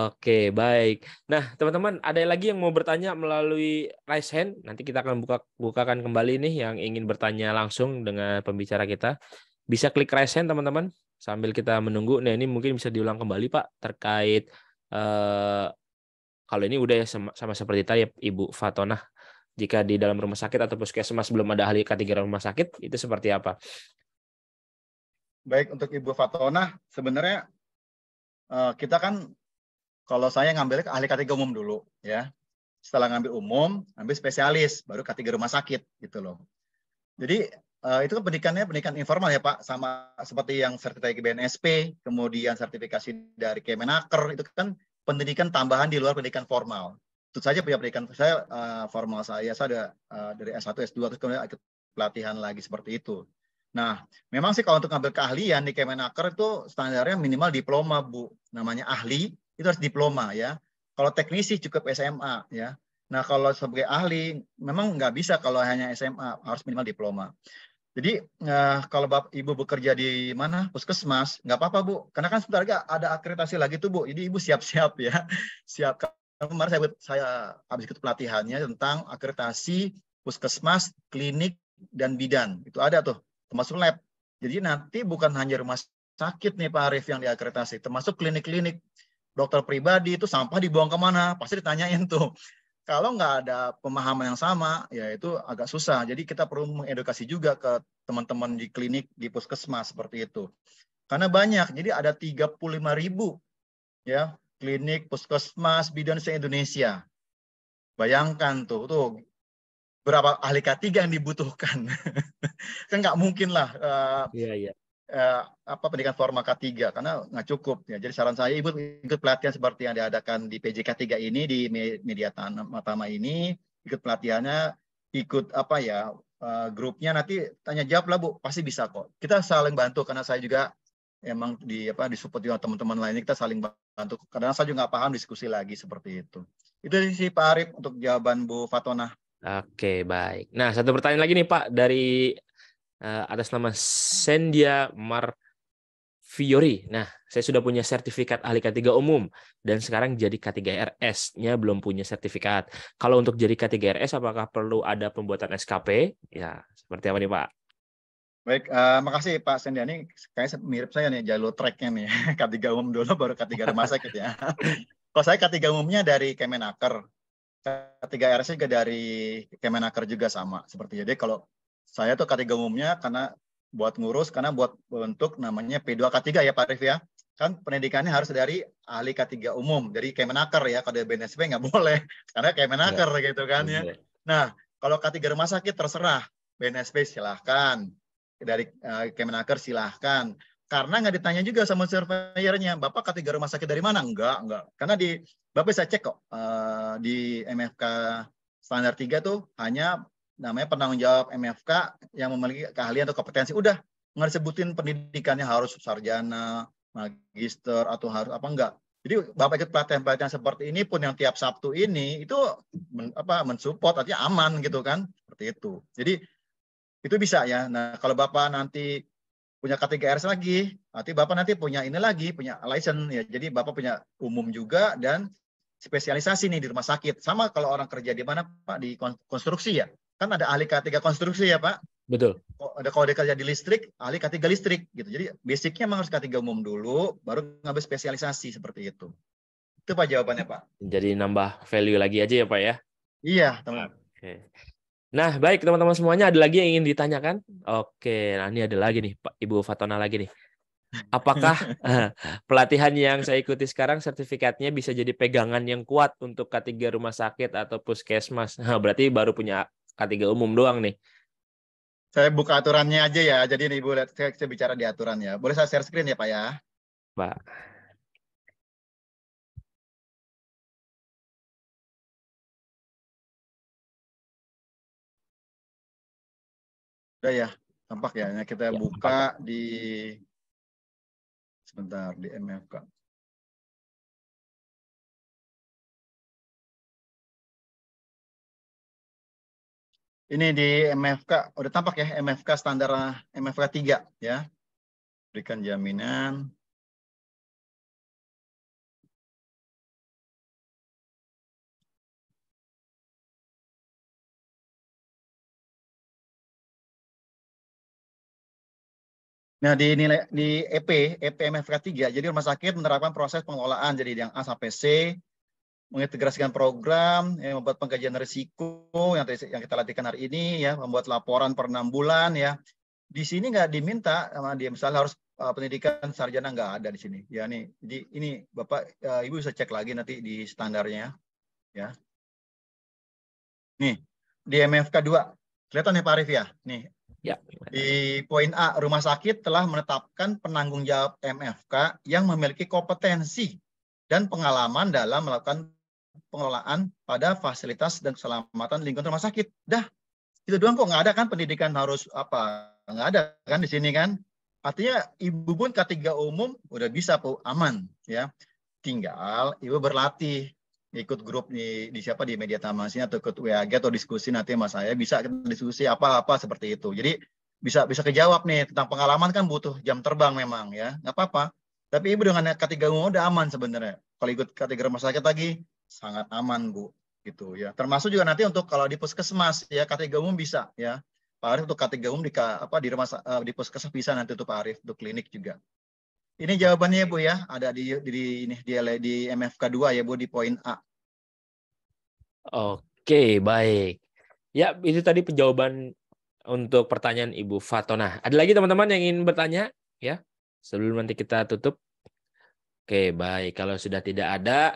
Oke, baik. Nah, teman-teman, ada lagi yang mau bertanya melalui raise hand? Nanti kita akan bukakan kembali nih yang ingin bertanya langsung dengan pembicara kita. Bisa klik raise hand, teman-teman, sambil kita menunggu. Nah, ini mungkin bisa diulang kembali, Pak, terkait kalau ini udah ya sama seperti tadi ya, Ibu Fatona. Jika di dalam rumah sakit atau puskesmas belum ada ahli K3 rumah sakit, itu seperti apa? Baik, untuk Ibu Fatona, sebenarnya kita kan, kalau saya ngambil ahli K3 umum dulu, ya. Setelah ngambil umum, ambil spesialis, baru K3 rumah sakit, gitu loh. Jadi itu kan pendidikan informal ya Pak, sama seperti yang sertifikasi BNSP, kemudian sertifikasi dari Kemenaker, itu kan pendidikan tambahan di luar pendidikan formal. Tentu saja punya pendidikan saya formal saya ada dari S1, S2, terus kemudian ikut pelatihan lagi seperti itu. Nah, memang sih kalau untuk ngambil keahlian di Kemenaker itu standarnya minimal diploma, Bu. Namanya ahli, itu harus diploma ya. Kalau teknisi cukup SMA ya. Nah, kalau sebagai ahli, memang nggak bisa kalau hanya SMA, harus minimal diploma. Jadi, kalau Ibu bekerja di mana? Puskesmas, nggak apa-apa, Bu. Karena kan sebentar lagi ada akreditasi lagi tuh, Bu. Jadi Ibu siap-siap ya. Siap. Kemarin saya habis ikut pelatihannya tentang akreditasi puskesmas, klinik, dan bidan. Itu ada tuh, termasuk lab. Jadi nanti bukan hanya rumah sakit nih Pak Arif yang diakreditasi, termasuk klinik-klinik. Dokter pribadi itu sampah dibuang kemana? Pasti ditanyain tuh. Kalau nggak ada pemahaman yang sama, ya itu agak susah. Jadi kita perlu mengedukasi juga ke teman-teman di klinik, di puskesmas seperti itu. Karena banyak, jadi ada 35.000 ya klinik, puskesmas, bidan se-Indonesia. Bayangkan tuh berapa ahli K3 yang dibutuhkan. Kan nggak mungkin lah Iya, iya. pendidikan formal K3 karena nggak cukup ya. Jadi saran saya Ibu ikut pelatihan seperti yang diadakan di PJK3 ini di media Tama ini, ikut pelatihannya, ikut grupnya, nanti tanya jawab lah Bu, pasti bisa kok. Kita saling bantu karena saya juga emang disupport juga teman-teman lainnya, kita saling bantu. Kadang saya juga nggak paham, diskusi lagi seperti itu. Itu sih Pak Arif untuk jawaban Bu Fatona. Oke, baik. Nah, satu pertanyaan lagi nih, Pak, dari atas nama Sendia Marfiori. Nah, saya sudah punya sertifikat ahli K3 umum dan sekarang jadi K3 RS-nya belum punya sertifikat. Kalau untuk jadi K3 RS, apakah perlu ada pembuatan SKP? Ya, seperti apa nih, Pak? Baik, makasih Pak Sendiani. Kayaknya mirip saya nih jalur tracknya nih. K3 umum dulu baru K3 rumah sakit ya. Kalau saya K3 umumnya dari Kemenaker. K3 RS juga dari Kemenaker juga sama seperti. Jadi kalau saya tuh K3 umumnya karena buat ngurus, karena buat bentuk namanya P2K3 ya Pak Rif ya. Kan pendidikannya harus dari ahli K3 umum, dari Kemenaker ya. Kalau dari BNSP nggak boleh, karena Enggak. Kemenaker gitu kan ya. Oke. Nah, kalau K3 rumah sakit terserah. BNSP silahkan, dari Kemenaker silahkan. Karena nggak ditanya juga sama surveyornya, Bapak K3 rumah sakit dari mana? Enggak. Karena di Bapak saya cek kok, di MFK standar 3 tuh hanya namanya penanggung jawab MFK yang memiliki keahlian atau kompetensi. Udah, nggak disebutin pendidikannya harus sarjana, magister, atau harus apa enggak. Jadi Bapak ikut pelatihan-pelatihan seperti ini pun yang tiap Sabtu ini, itu mensupport, artinya aman gitu kan. Seperti itu. Jadi itu bisa ya. Nah, kalau Bapak nanti punya K3RS lagi, nanti Bapak nanti punya ini lagi, punya license ya. Jadi Bapak punya umum juga dan spesialisasi nih di rumah sakit. Sama kalau orang kerja di mana Pak, di konstruksi ya. Kan ada ahli K3 konstruksi ya Pak. Betul. Kalau dia kerja di listrik, ahli K3 listrik gitu. Jadi basicnya memang harus K3 umum dulu, baru ngambil spesialisasi seperti itu. Itu Pak jawabannya Pak. Jadi nambah value lagi aja ya, Pak ya. Iya teman. Oke. Nah, baik teman-teman semuanya, ada lagi yang ingin ditanyakan? Oke, nah ini ada lagi nih, Pak Ibu Fatona lagi nih. Apakah pelatihan yang saya ikuti sekarang sertifikatnya bisa jadi pegangan yang kuat untuk K3 rumah sakit atau puskesmas? Berarti baru punya K3 umum doang nih, Saya buka aturannya aja ya. Jadi ini Ibu lihat, saya bicara di aturan ya. Boleh saya share screen ya Pak ya? Pak. Udah ya, tampak ya. Nah, kita Ya, buka Pak. di sebentar di MFK. Ini di MFK, udah tampak ya, MFK standar MFK 3 ya. Berikan jaminan. Nah, di nilai di EP MFK 3, jadi rumah sakit menerapkan proses pengelolaan jadi yang A sampai C, mengintegrasikan program, membuat pengkajian risiko yang kita latihkan hari ini ya, membuat laporan per 6 bulan ya. Di sini nggak diminta sama dia, misalnya harus pendidikan sarjana, nggak ada di sini. Ya nih, jadi ini Bapak Ibu bisa cek lagi nanti di standarnya ya. Nih, di MFK 2. Kelihatan ya Pak Arif ya? Nih. Ya. Di poin A, rumah sakit telah menetapkan penanggung jawab MFK yang memiliki kompetensi dan pengalaman dalam melakukan pengelolaan pada fasilitas dan keselamatan lingkungan rumah sakit. Dah, itu doang kok, nggak ada kan pendidikan harus apa? Nggak ada kan di sini kan? Artinya Ibu pun K3 umum udah bisa Bu, aman ya. Tinggal Ibu berlatih, ikut grup di siapa di media tamasnya atau ikut WAG atau diskusi nanti sama saya, bisa kita diskusi apa-apa seperti itu. Jadi bisa kejawab nih tentang pengalaman, kan butuh jam terbang memang ya, nggak apa-apa. Tapi Ibu dengan K3 umum udah aman sebenarnya. Kalau ikut K3 rumah sakit lagi sangat aman Bu, gitu ya. Termasuk juga nanti untuk kalau di puskesmas ya, K3 umum bisa ya. Pak Arif untuk K3 umum di puskesmas bisa nanti untuk Pak Arif untuk klinik juga. Ini jawabannya ya Bu ya, ada di MFK 2 ya Bu, di poin A. Oke, baik. Ya, itu tadi penjawaban untuk pertanyaan Ibu Fatona. Ada lagi teman-teman yang ingin bertanya ya? Sebelum nanti kita tutup. Oke, baik. Kalau sudah tidak ada,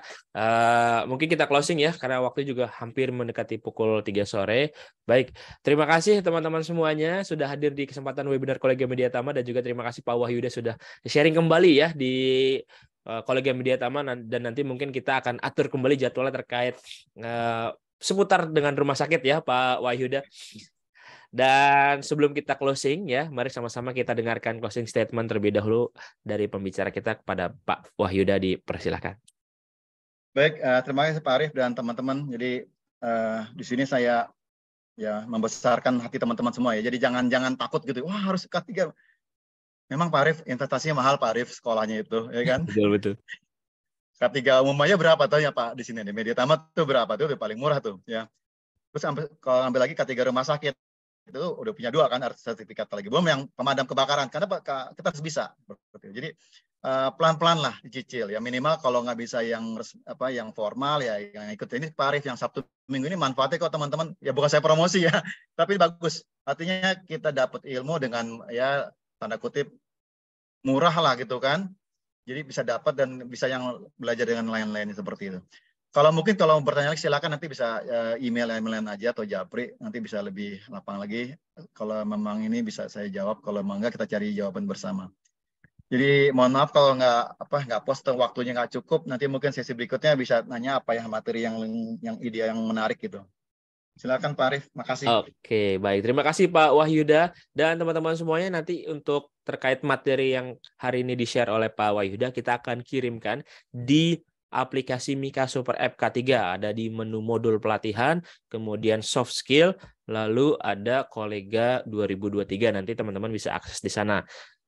mungkin kita closing ya, karena waktu juga hampir mendekati pukul 3 sore. Baik, terima kasih teman-teman semuanya sudah hadir di kesempatan webinar Kolegium Media Tama, dan juga terima kasih Pak Wahyuda sudah sharing kembali ya di Kolegium Media Tama, dan nanti mungkin kita akan atur kembali jadwalnya terkait seputar dengan rumah sakit ya Pak Wahyuda. Dan sebelum kita closing ya, mari sama-sama kita dengarkan closing statement terlebih dahulu dari pembicara kita kepada Pak Wahyuda, dipersilahkan. Baik, terima kasih Pak Arif dan teman-teman. Jadi di sini saya ya membesarkan hati teman-teman semua ya. Jadi jangan takut gitu. Wah, harus K3. Memang Pak Arif investasinya mahal Pak Arif, sekolahnya itu, ya kan? Betul. K3 umum aja berapa tuh ya Pak di sini di Media Tama tuh berapa tuh paling murah tuh ya. Terus kalau ambil lagi K3 rumah sakit itu udah punya 2 kan sertifikat lagi, belum yang pemadam kebakaran, karena kita harus bisa. Jadi pelan-pelan lah dicicil ya, minimal kalau nggak bisa yang formal ya yang ikut ini Pak Arif yang Sabtu Minggu ini manfaatnya kok teman-teman ya, bukan saya promosi ya tapi bagus, artinya kita dapat ilmu dengan ya tanda kutip murah lah gitu kan, jadi bisa dapat dan bisa yang belajar dengan lain-lain seperti itu. Kalau bertanya lagi silakan nanti bisa email aja atau japri, nanti bisa lebih lapang lagi. Kalau memang ini bisa saya jawab, kalau memang enggak kita cari jawaban bersama. Jadi mohon maaf kalau nggak post waktunya nggak cukup, nanti mungkin sesi berikutnya bisa nanya apa ya materi yang ide yang menarik gitu. Silakan Pak Arif, makasih. Oke, baik. Terima kasih Pak Wahyuda dan teman-teman semuanya. Nanti untuk terkait materi yang hari ini di-share oleh Pak Wahyuda, kita akan kirimkan di aplikasi Mika Super App K3, ada di menu modul pelatihan, kemudian soft skill, lalu ada Kolega 2023. Nanti teman-teman bisa akses di sana.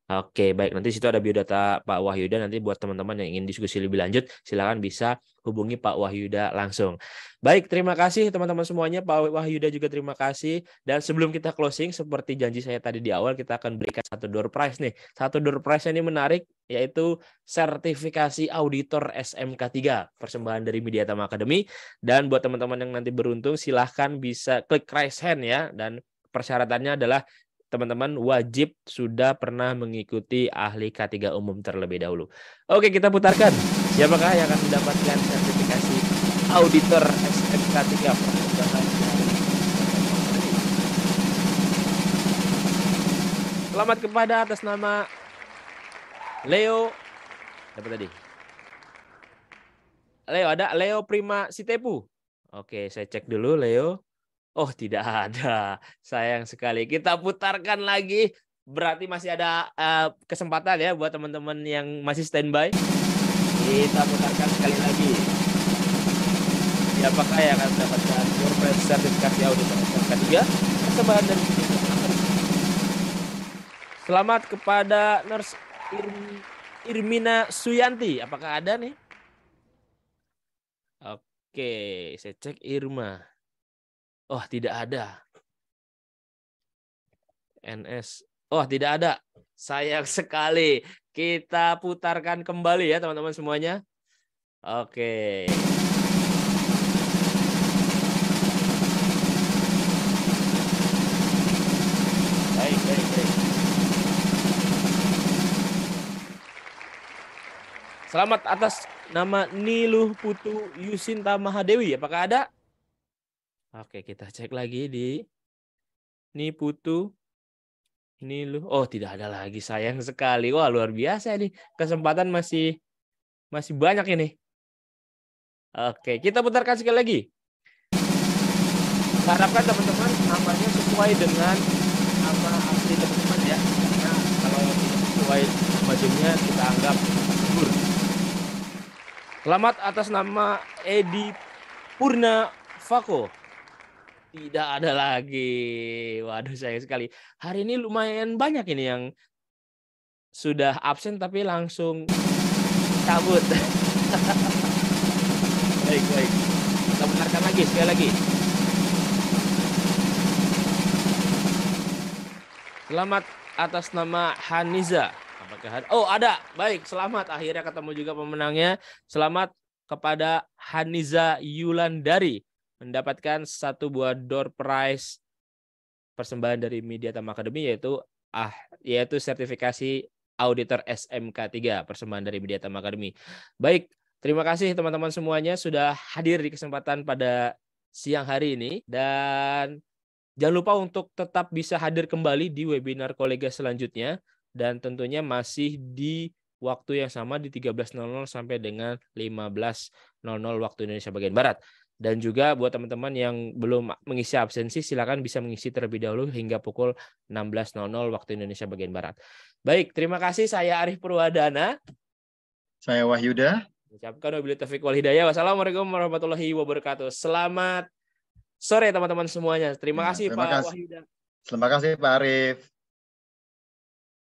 Oke, baik. Nanti situ ada biodata Pak Wahyuda. Nanti buat teman-teman yang ingin diskusi lebih lanjut, silakan bisa hubungi Pak Wahyuda langsung. Baik, terima kasih teman-teman semuanya. Pak Wahyuda juga terima kasih. Dan sebelum kita closing, seperti janji saya tadi di awal, kita akan berikan satu door prize nih. Satu door prize ini menarik, yaitu sertifikasi auditor SMK3, persembahan dari Media Tama Academy. Dan buat teman-teman yang nanti beruntung, silahkan bisa klik raise hand ya. Dan persyaratannya adalah teman-teman wajib sudah pernah mengikuti ahli K3 umum terlebih dahulu. Oke, kita putarkan. Siapakah yang akan mendapatkan sertifikasi auditor SMK3 persembahan? Selamat kepada atas nama Leo. Apa tadi? Leo, ada Leo Prima Sitepu. Oke, saya cek dulu Leo. Oh, tidak ada. Sayang sekali. Kita putarkan lagi. Berarti masih ada kesempatan ya buat teman-teman yang masih standby. Kita putarkan sekali lagi. Siapakah yang akan mendapatkan sertifikasi auditor SMK3? persembahan dari selamat kepada Nurse Irmina Suyanti. Apakah ada nih? Oke, saya cek Irma. Oh, tidak ada. NS. Oh, tidak ada. Sayang sekali. Kita putarkan kembali ya teman-teman semuanya. Oke. Baik. Selamat atas nama Niluh Putu Yusinta Mahadewi. Apakah ada? Oke, kita cek lagi di Niputu Niluh. Oh, tidak ada lagi. Sayang sekali. Wah, luar biasa ini. Kesempatan masih banyak ini. Oke, kita putarkan sekali lagi. Harapkan teman-teman namanya sesuai dengan nama asli teman-teman ya. Karena kalau tidak sesuai nama gamenya kita anggap gugur. Selamat atas nama Edi Purna Fako. Tidak ada lagi. Waduh, sayang sekali. Hari ini lumayan banyak ini yang sudah absen tapi langsung cabut. Baik. Kita benarkan lagi sekali lagi. Selamat atas nama Haniza. Apakah ada? Oh, ada. Baik, selamat. Akhirnya ketemu juga pemenangnya. Selamat kepada Haniza Yulandari mendapatkan 1 buah door prize persembahan dari Mediatama Academy yaitu sertifikasi auditor SMK 3 persembahan dari Mediatama Academy. Baik, terima kasih teman-teman semuanya sudah hadir di kesempatan pada siang hari ini, dan jangan lupa untuk tetap bisa hadir kembali di webinar kolega selanjutnya, dan tentunya masih di waktu yang sama di 13.00 sampai dengan 15.00 waktu Indonesia bagian Barat. Dan juga buat teman-teman yang belum mengisi absensi, silakan bisa mengisi terlebih dahulu hingga pukul 16.00 waktu Indonesia bagian Barat. Baik, terima kasih. Saya Arif Purwadana. Saya Wahyuda. Ucapkan wabillahi taufiq wal hidayah. Wassalamualaikum warahmatullahi wabarakatuh. Selamat sore teman-teman semuanya. Terima kasih Pak Wahyuda. Terima kasih Pak Arif.